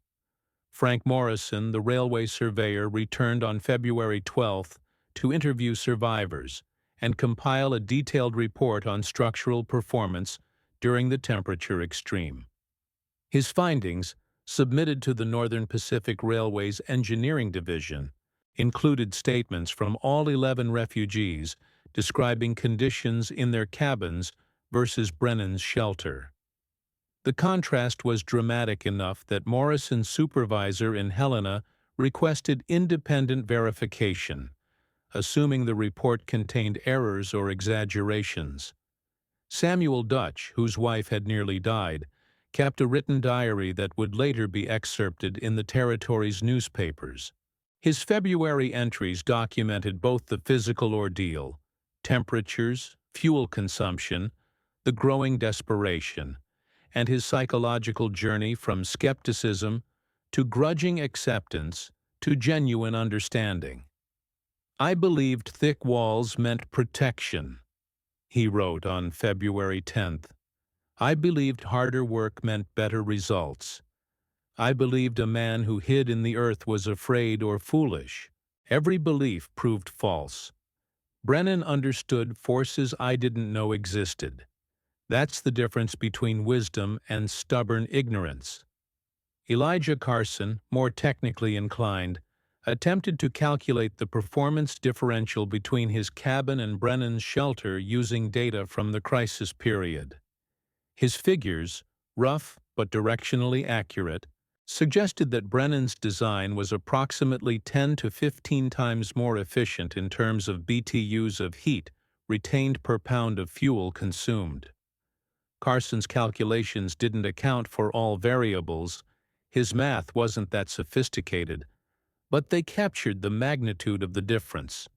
S1: Frank Morrison, the railway surveyor, returned on February 12th to interview survivors and compile a detailed report on structural performance during the temperature extreme. His findings, submitted to the Northern Pacific Railway's Engineering Division, included statements from all 11 refugees describing conditions in their cabins versus Brennan's shelter. The contrast was dramatic enough that Morrison's supervisor in Helena requested independent verification, assuming the report contained errors or exaggerations. Samuel Dutch, whose wife had nearly died, kept a written diary that would later be excerpted in the territory's newspapers. His February entries documented both the physical ordeal, temperatures, fuel consumption, the growing desperation, and his psychological journey from skepticism to grudging acceptance to genuine understanding. "I believed thick walls meant protection," he wrote on February 10th. "I believed harder work meant better results. I believed a man who hid in the earth was afraid or foolish. Every belief proved false. Brennan understood forces I didn't know existed. That's the difference between wisdom and stubborn ignorance." Elijah Carson, more technically inclined, attempted to calculate the performance differential between his cabin and Brennan's shelter using data from the crisis period. His figures, rough but directionally accurate, suggested that Brennan's design was approximately 10 to 15 times more efficient in terms of BTUs of heat retained per pound of fuel consumed. Carson's calculations didn't account for all variables. His math wasn't that sophisticated, but they captured the magnitude of the difference.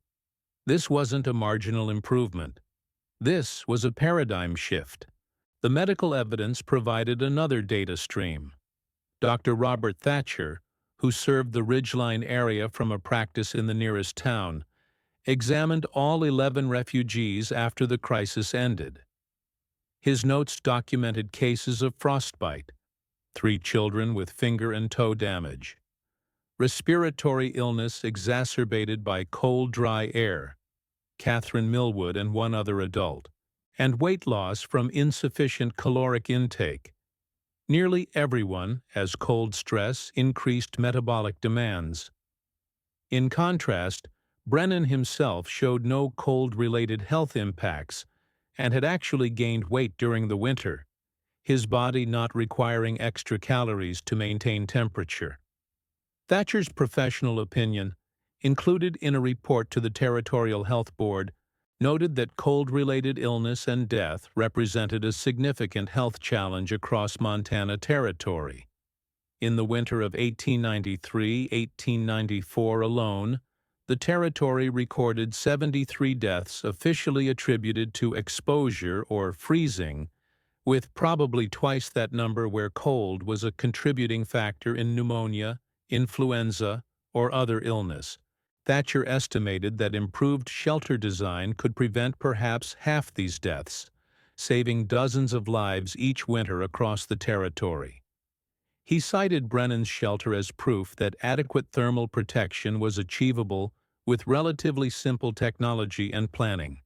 S1: This wasn't a marginal improvement. This was a paradigm shift. The medical evidence provided another data stream. Dr. Robert Thatcher, who served the Ridgeline area from a practice in the nearest town, examined all 11 refugees after the crisis ended. His notes documented cases of frostbite, 3 children with finger and toe damage, respiratory illness exacerbated by cold, dry air, Catherine Millwood and 1 other adult, and weight loss from insufficient caloric intake. Nearly everyone, as cold stress increased metabolic demands. In contrast, Brennan himself showed no cold-related health impacts and had actually gained weight during the winter, his body not requiring extra calories to maintain temperature. Thatcher's professional opinion, included in a report to the Territorial Health Board, noted that cold-related illness and death represented a significant health challenge across Montana Territory. In the winter of 1893-1894 alone, the Territory recorded 73 deaths officially attributed to exposure or freezing, with probably twice that number where cold was a contributing factor in pneumonia, influenza, or other illness. Thatcher estimated that improved shelter design could prevent perhaps half these deaths, saving dozens of lives each winter across the territory. He cited Brennan's shelter as proof that adequate thermal protection was achievable with relatively simple technology and planning.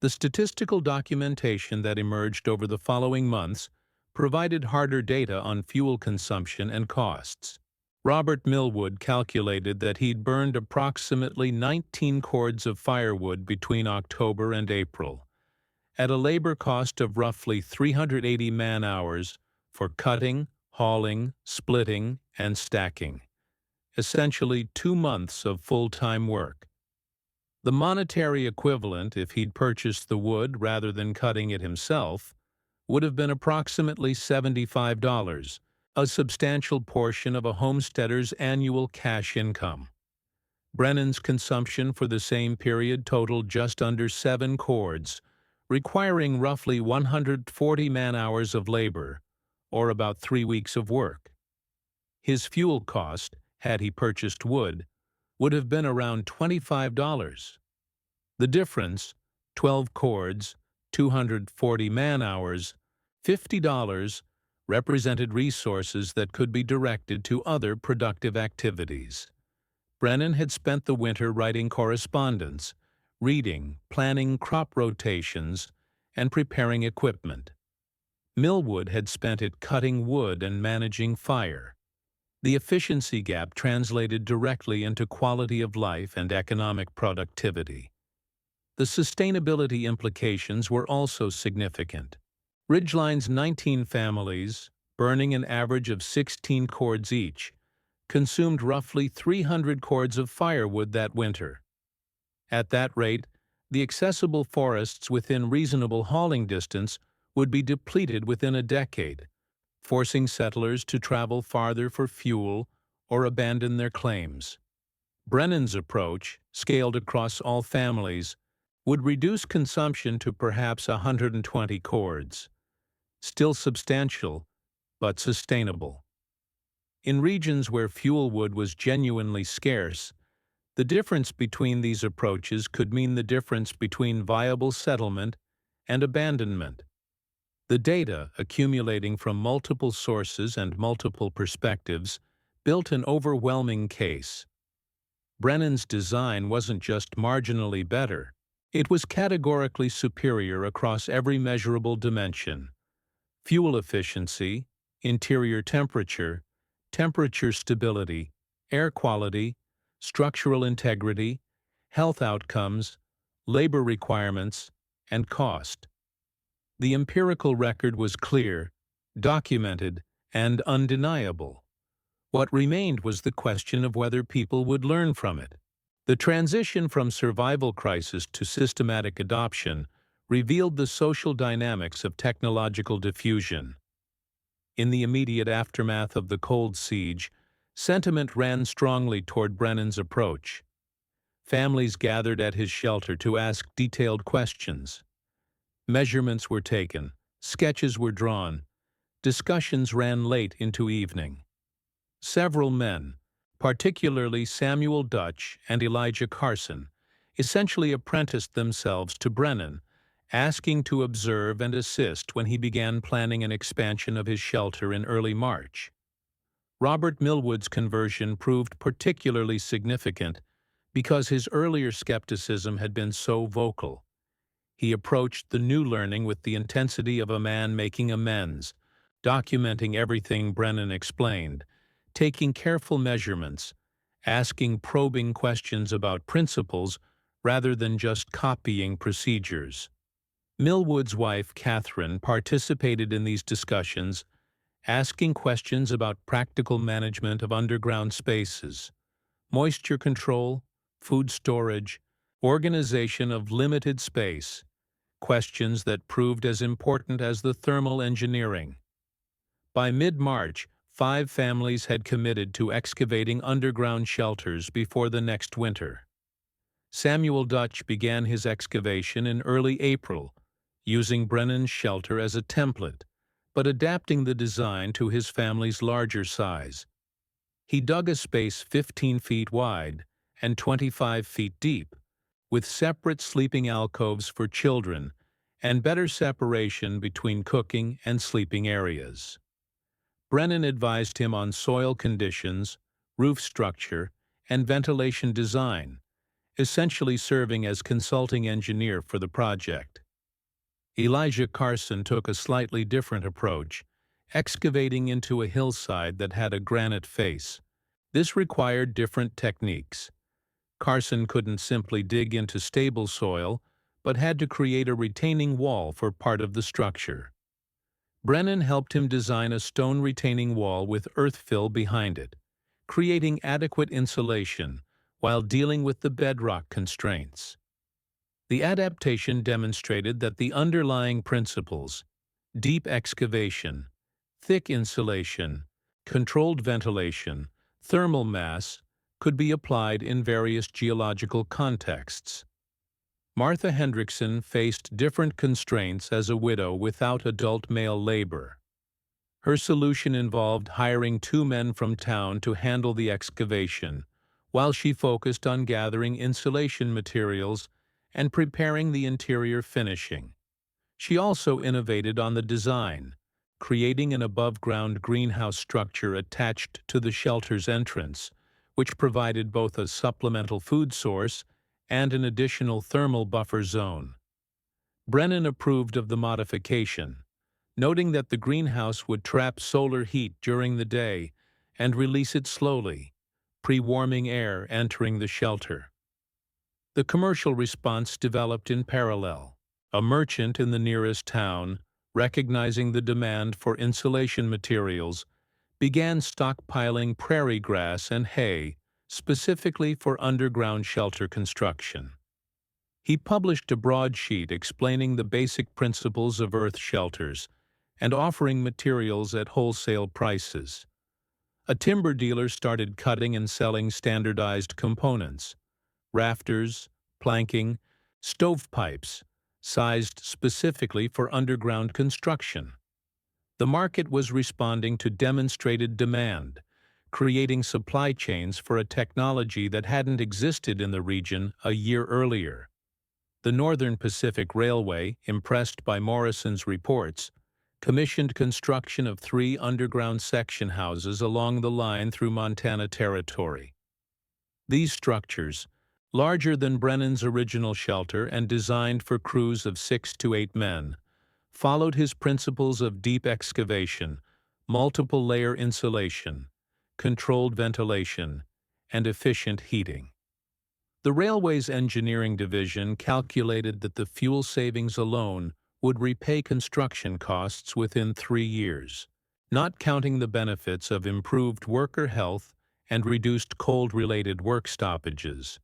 S1: The statistical documentation that emerged over the following months provided harder data on fuel consumption and costs. Robert Millwood calculated that he'd burned approximately 19 cords of firewood between October and April, at a labor cost of roughly 380 man-hours for cutting, hauling, splitting, and stacking, essentially 2 months of full-time work. The monetary equivalent, if he'd purchased the wood rather than cutting it himself, would have been approximately $75, a substantial portion of a homesteader's annual cash income. Brennan's consumption for the same period totaled just under 7 cords, requiring roughly 140 man-hours of labor, or about 3 weeks of work. His fuel cost, had he purchased wood, would have been around $25. The difference, 12 cords, 240 man-hours, $50, represented resources that could be directed to other productive activities. Brennan had spent the winter writing correspondence, reading, planning crop rotations, and preparing equipment. Millwood had spent it cutting wood and managing fire. The efficiency gap translated directly into quality of life and economic productivity. The sustainability implications were also significant. Ridgeline's 19 families, burning an average of 16 cords each, consumed roughly 300 cords of firewood that winter. At that rate, the accessible forests within reasonable hauling distance would be depleted within a decade, forcing settlers to travel farther for fuel or abandon their claims. Brennan's approach, scaled across all families, would reduce consumption to perhaps 120 cords. Still substantial, but sustainable. In regions where fuel wood was genuinely scarce, the difference between these approaches could mean the difference between viable settlement and abandonment. The data, accumulating from multiple sources and multiple perspectives, built an overwhelming case. Brennan's design wasn't just marginally better, it was categorically superior across every measurable dimension: fuel efficiency, interior temperature, temperature stability, air quality, structural integrity, health outcomes, labor requirements, and cost. The empirical record was clear, documented, and undeniable. What remained was the question of whether people would learn from it. The transition from survival crisis to systematic adoption revealed the social dynamics of technological diffusion. In the immediate aftermath of the Cold Siege, sentiment ran strongly toward Brennan's approach. Families gathered at his shelter to ask detailed questions. Measurements were taken, sketches were drawn, discussions ran late into evening. Several men, particularly Samuel Dutch and Elijah Carson, essentially apprenticed themselves to Brennan, asking to observe and assist when he began planning an expansion of his shelter in early March. Robert Millwood's conversion proved particularly significant because his earlier skepticism had been so vocal. He approached the new learning with the intensity of a man making amends, documenting everything Brennan explained, taking careful measurements, asking probing questions about principles rather than just copying procedures. Millwood's wife, Catherine, participated in these discussions, asking questions about practical management of underground spaces, moisture control, food storage, organization of limited space, questions that proved as important as the thermal engineering. By mid-March, 5 families had committed to excavating underground shelters before the next winter. Samuel Dutch began his excavation in early April, using Brennan's shelter as a template, but adapting the design to his family's larger size. He dug a space 15 feet wide and 25 feet deep, with separate sleeping alcoves for children and better separation between cooking and sleeping areas. Brennan advised him on soil conditions, roof structure, and ventilation design, essentially serving as consulting engineer for the project. Elijah Carson took a slightly different approach, excavating into a hillside that had a granite face. This required different techniques. Carson couldn't simply dig into stable soil, but had to create a retaining wall for part of the structure. Brennan helped him design a stone retaining wall with earth fill behind it, creating adequate insulation while dealing with the bedrock constraints. The adaptation demonstrated that the underlying principles, deep excavation, thick insulation, controlled ventilation, thermal mass, could be applied in various geological contexts. Martha Hendrickson faced different constraints as a widow without adult male labor. Her solution involved hiring 2 men from town to handle the excavation, while she focused on gathering insulation materials and preparing the interior finishing. She also innovated on the design, creating an above-ground greenhouse structure attached to the shelter's entrance, which provided both a supplemental food source and an additional thermal buffer zone. Brennan approved of the modification, noting that the greenhouse would trap solar heat during the day and release it slowly, pre-warming air entering the shelter. The commercial response developed in parallel. A merchant in the nearest town, recognizing the demand for insulation materials, began stockpiling prairie grass and hay specifically for underground shelter construction. He published a broadsheet explaining the basic principles of earth shelters and offering materials at wholesale prices. A timber dealer started cutting and selling standardized components, rafters, planking, stovepipes, sized specifically for underground construction. The market was responding to demonstrated demand, creating supply chains for a technology that hadn't existed in the region a year earlier. The Northern Pacific Railway, impressed by Morrison's reports, commissioned construction of 3 underground section houses along the line through Montana Territory. These structures, larger than Brennan's original shelter and designed for crews of 6 to 8 men, followed his principles of deep excavation, multiple layer insulation, controlled ventilation, and efficient heating. The railway's engineering division calculated that the fuel savings alone would repay construction costs within 3 years, not counting the benefits of improved worker health and reduced cold-related work stoppages.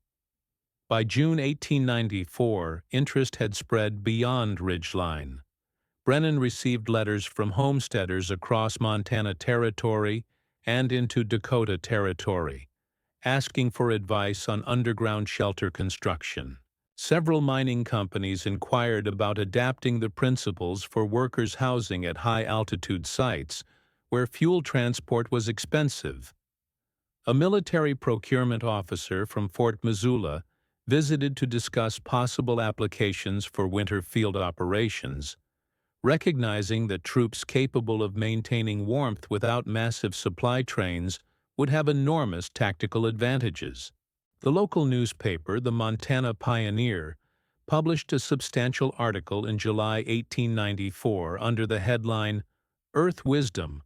S1: By June 1894, interest had spread beyond Ridgeline. Brennan received letters from homesteaders across Montana Territory and into Dakota Territory, asking for advice on underground shelter construction. Several mining companies inquired about adapting the principles for workers' housing at high-altitude sites, where fuel transport was expensive. A military procurement officer from Fort Missoula visited to discuss possible applications for winter field operations, recognizing that troops capable of maintaining warmth without massive supply trains would have enormous tactical advantages. The local newspaper, the Montana Pioneer, published a substantial article in July 1894 under the headline, "Earth Wisdom,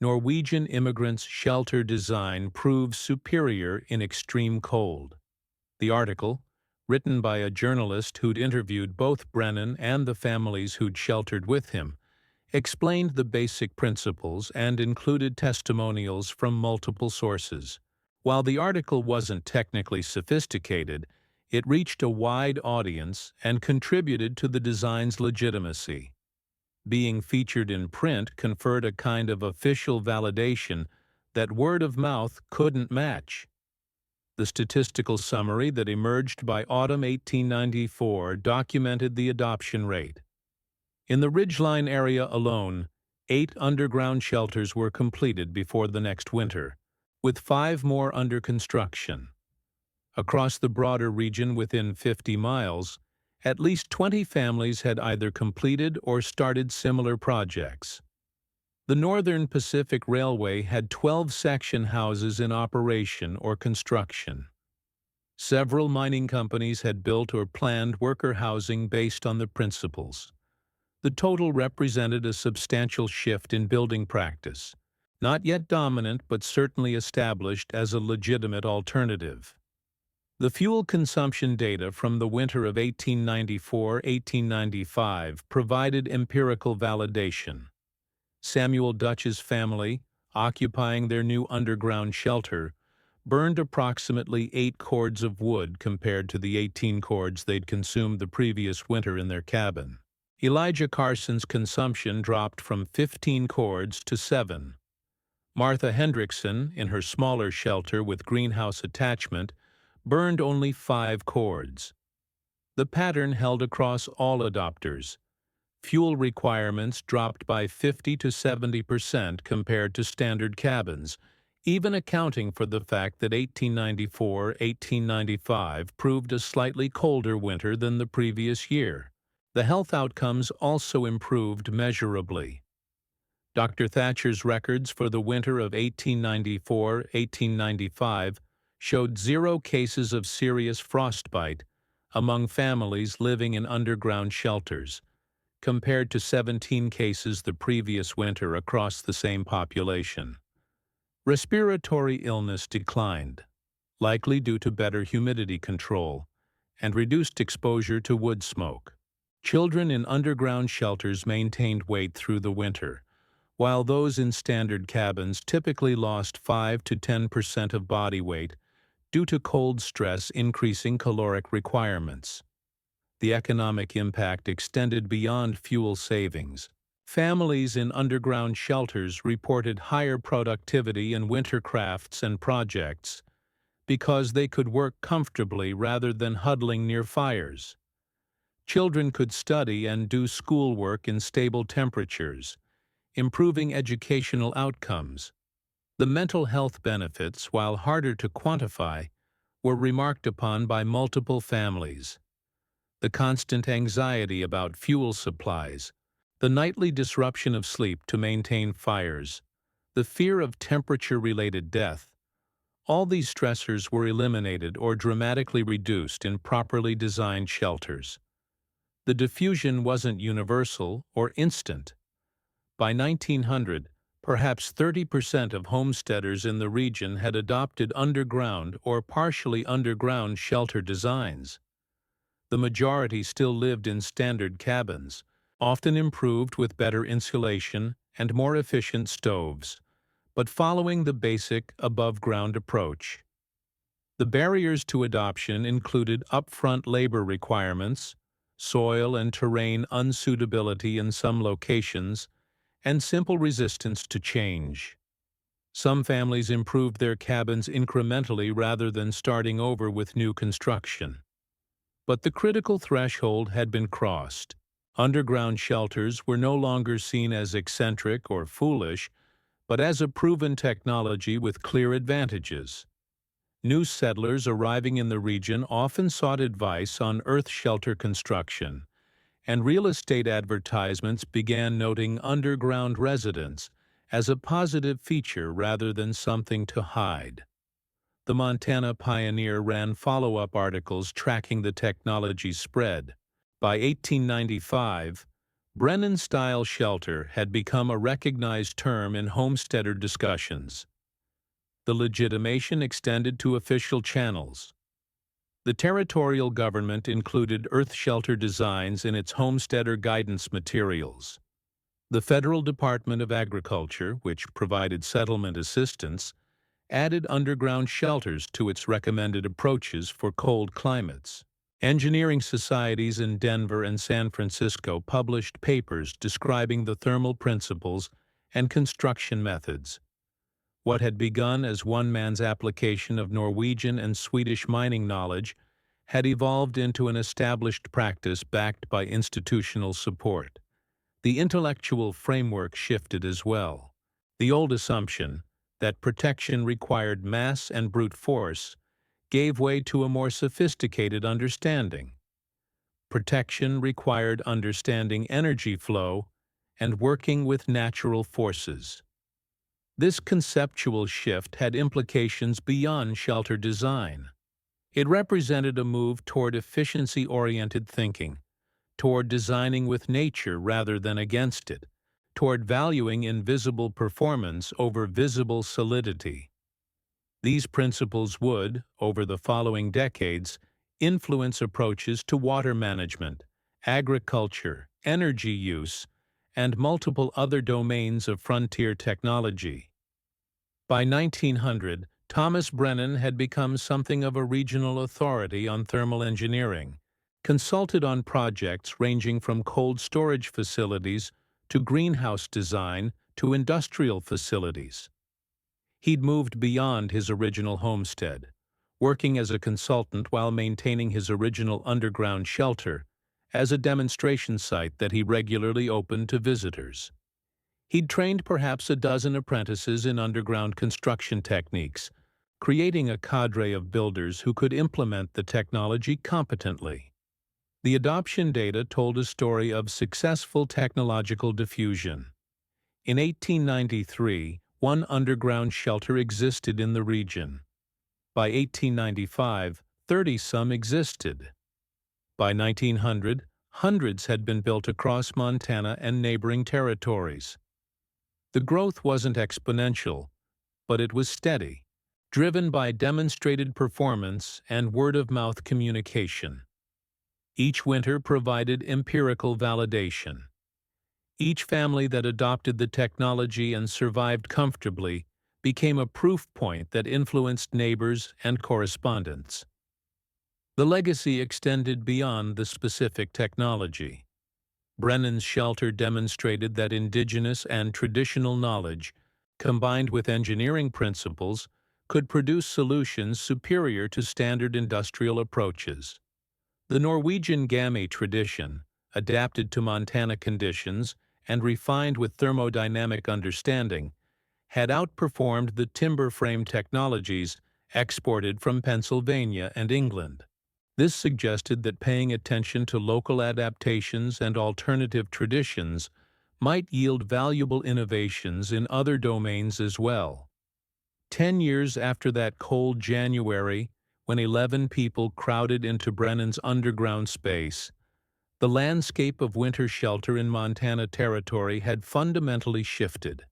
S1: Norwegian immigrants' shelter design proves superior in extreme cold. The article, written by a journalist who'd interviewed both Brennan and the families who'd sheltered with him, explained the basic principles and included testimonials from multiple sources. While the article wasn't technically sophisticated, it reached a wide audience and contributed to the design's legitimacy. Being featured in print conferred a kind of official validation that word of mouth couldn't match. The statistical summary that emerged by autumn 1894 documented the adoption rate. In the Ridgeline area alone, 8 underground shelters were completed before the next winter, with 5 more under construction. Across the broader region within 50 miles, at least 20 families had either completed or started similar projects. The Northern Pacific Railway had 12 section houses in operation or construction. Several mining companies had built or planned worker housing based on the principles. The total represented a substantial shift in building practice, not yet dominant but certainly established as a legitimate alternative. The fuel consumption data from the winter of 1894-1895 provided empirical validation. Samuel Dutch's family, occupying their new underground shelter, burned approximately 8 cords of wood compared to the 18 cords they'd consumed the previous winter in their cabin. Elijah Carson's consumption dropped from 15 cords to 7. Martha Hendrickson, in her smaller shelter with greenhouse attachment, burned only 5 cords. The pattern held across all adopters. Fuel requirements dropped by 50 to 70% compared to standard cabins, even accounting for the fact that 1894-1895 proved a slightly colder winter than the previous year. The health outcomes also improved measurably. Dr. Thatcher's records for the winter of 1894-1895 showed 0 cases of serious frostbite among families living in underground shelters, compared to 17 cases the previous winter across the same population. Respiratory illness declined, likely due to better humidity control and reduced exposure to wood smoke. Children in underground shelters maintained weight through the winter, while those in standard cabins typically lost 5 to 10% of body weight due to cold stress increasing caloric requirements. The economic impact extended beyond fuel savings. Families in underground shelters reported higher productivity in winter crafts and projects because they could work comfortably rather than huddling near fires. Children could study and do schoolwork in stable temperatures, improving educational outcomes. The mental health benefits, while harder to quantify, were remarked upon by multiple families. The constant anxiety about fuel supplies, the nightly disruption of sleep to maintain fires, the fear of temperature-related death, all these stressors were eliminated or dramatically reduced in properly designed shelters. The diffusion wasn't universal or instant. By 1900, perhaps 30% of homesteaders in the region had adopted underground or partially underground shelter designs. The majority still lived in standard cabins, often improved with better insulation and more efficient stoves, but following the basic above-ground approach. The barriers to adoption included upfront labor requirements, soil and terrain unsuitability in some locations, and simple resistance to change. Some families improved their cabins incrementally rather than starting over with new construction. But the critical threshold had been crossed. Underground shelters were no longer seen as eccentric or foolish, but as a proven technology with clear advantages. New settlers arriving in the region often sought advice on earth shelter construction, and real estate advertisements began noting underground residence as a positive feature rather than something to hide. The Montana Pioneer ran follow-up articles tracking the technology's spread. By 1895, Brennan-style shelter had become a recognized term in homesteader discussions. The legitimation extended to official channels. The territorial government included earth shelter designs in its homesteader guidance materials. The Federal Department of Agriculture, which provided settlement assistance, added underground shelters to its recommended approaches for cold climates. Engineering societies in Denver and San Francisco published papers describing the thermal principles and construction methods. What had begun as one man's application of Norwegian and Swedish mining knowledge had evolved into an established practice backed by institutional support. The intellectual framework shifted as well. The old assumption that protection required mass and brute force gave way to a more sophisticated understanding. Protection required understanding energy flow and working with natural forces. This conceptual shift had implications beyond shelter design. It represented a move toward efficiency-oriented thinking, toward designing with nature rather than against it, toward valuing invisible performance over visible solidity. These principles would, over the following decades, influence approaches to water management, agriculture, energy use, and multiple other domains of frontier technology. By 1900, Thomas Brennan had become something of a regional authority on thermal engineering, consulted on projects ranging from cold storage facilities to greenhouse design to industrial facilities. He'd moved beyond his original homestead, working as a consultant while maintaining his original underground shelter as a demonstration site that he regularly opened to visitors. He'd trained perhaps a dozen apprentices in underground construction techniques, creating a cadre of builders who could implement the technology competently. The adoption data told a story of successful technological diffusion. In 1893, one underground shelter existed in the region. By 1895, 30-some existed. By 1900, hundreds had been built across Montana and neighboring territories. The growth wasn't exponential, but it was steady, driven by demonstrated performance and word-of-mouth communication. Each winter provided empirical validation. Each family that adopted the technology and survived comfortably became a proof point that influenced neighbors and correspondents. The legacy extended beyond the specific technology. Brennan's shelter demonstrated that indigenous and traditional knowledge, combined with engineering principles, could produce solutions superior to standard industrial approaches. The Norwegian game tradition, adapted to Montana conditions and refined with thermodynamic understanding, had outperformed the timber frame technologies exported from Pennsylvania and England. This suggested that paying attention to local adaptations and alternative traditions might yield valuable innovations in other domains as well. 10 years after that cold January, when 11 people crowded into Brennan's underground space, the landscape of winter shelter in Montana Territory had fundamentally shifted.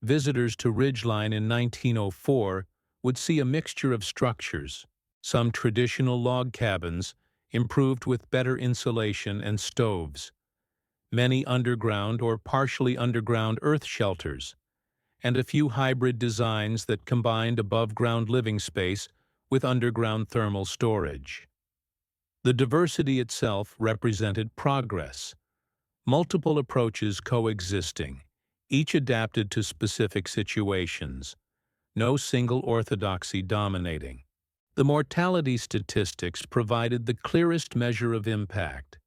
S1: Visitors to Ridgeline in 1904 would see a mixture of structures, some traditional log cabins, improved with better insulation and stoves, many underground or partially underground earth shelters, and a few hybrid designs that combined above-ground living space with underground thermal storage. The diversity itself represented progress, multiple approaches coexisting, each adapted to specific situations, no single orthodoxy dominating. The mortality statistics provided the clearest measure of impact.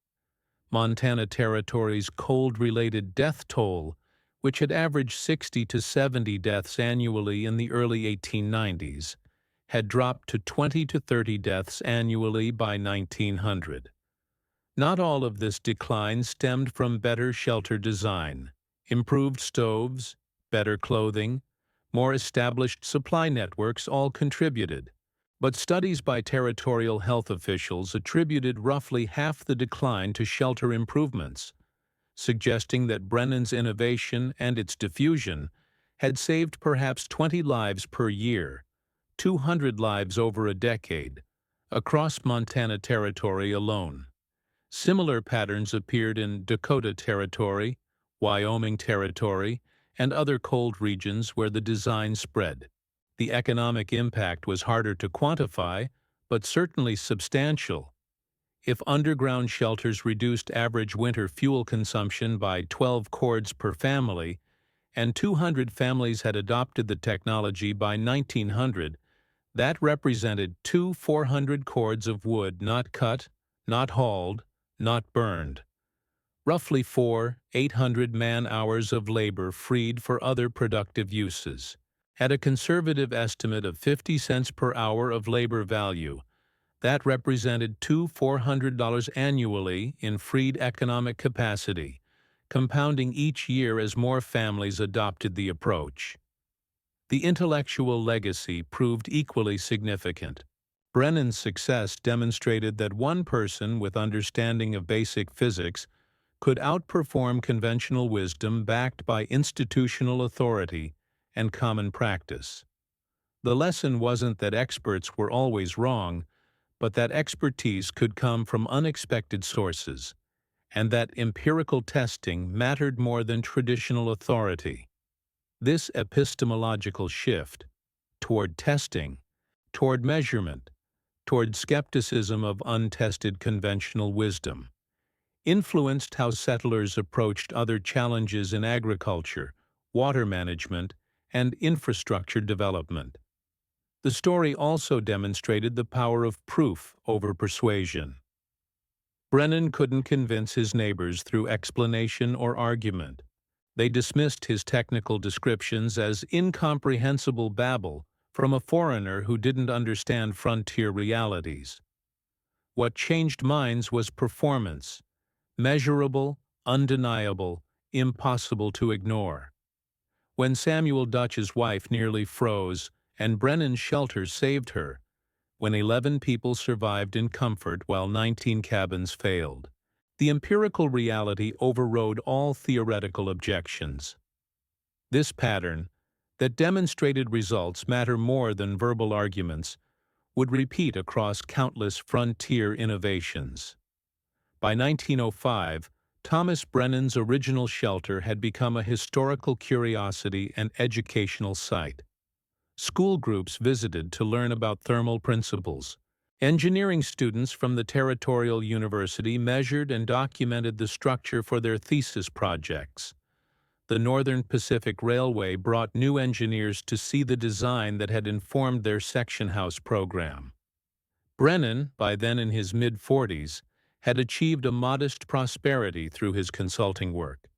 S1: Montana Territory's cold-related death toll, which had averaged 60 to 70 deaths annually in the early 1890s, had dropped to 20 to 30 deaths annually by 1900. Not all of this decline stemmed from better shelter design. Improved stoves, better clothing, more established supply networks all contributed. But studies by territorial health officials attributed roughly half the decline to shelter improvements. suggesting that Brennan's innovation and its diffusion had saved perhaps 20 lives per year, 200 lives over a decade, across Montana Territory alone. Similar patterns appeared in Dakota Territory, Wyoming Territory, and other cold regions where the design spread. The economic impact was harder to quantify, but certainly substantial. If underground shelters reduced average winter fuel consumption by 12 cords per family, and 200 families had adopted the technology by 1900, that represented 400 cords of wood not cut, not hauled, not burned. Roughly 800 man-hours of labor freed for other productive uses. At a conservative estimate of 50 cents per hour of labor value, that represented $400 annually in freed economic capacity, compounding each year as more families adopted the approach. The intellectual legacy proved equally significant. Brennan's success demonstrated that one person with understanding of basic physics could outperform conventional wisdom backed by institutional authority and common practice. The lesson wasn't that experts were always wrong, but that expertise could come from unexpected sources, and that empirical testing mattered more than traditional authority. This epistemological shift toward testing, toward measurement, toward skepticism of untested conventional wisdom, influenced how settlers approached other challenges in agriculture, water management, and infrastructure development. The story also demonstrated the power of proof over persuasion. Brennan couldn't convince his neighbors through explanation or argument. They dismissed his technical descriptions as incomprehensible babble from a foreigner who didn't understand frontier realities. What changed minds was performance, measurable, undeniable, impossible to ignore. When Samuel Dutch's wife nearly froze and Brennan's shelter saved her, when 11 people survived in comfort while 19 cabins failed, the empirical reality overrode all theoretical objections. This pattern, that demonstrated results matter more than verbal arguments, would repeat across countless frontier innovations. By 1905, Thomas Brennan's original shelter had become a historical curiosity and educational site. School groups visited to learn about thermal principles. Engineering students from the Territorial University measured and documented the structure for their thesis projects. The Northern Pacific Railway brought new engineers to see the design that had informed their section house program. Brennan, by then in his mid-40s, had achieved a modest prosperity through his consulting work.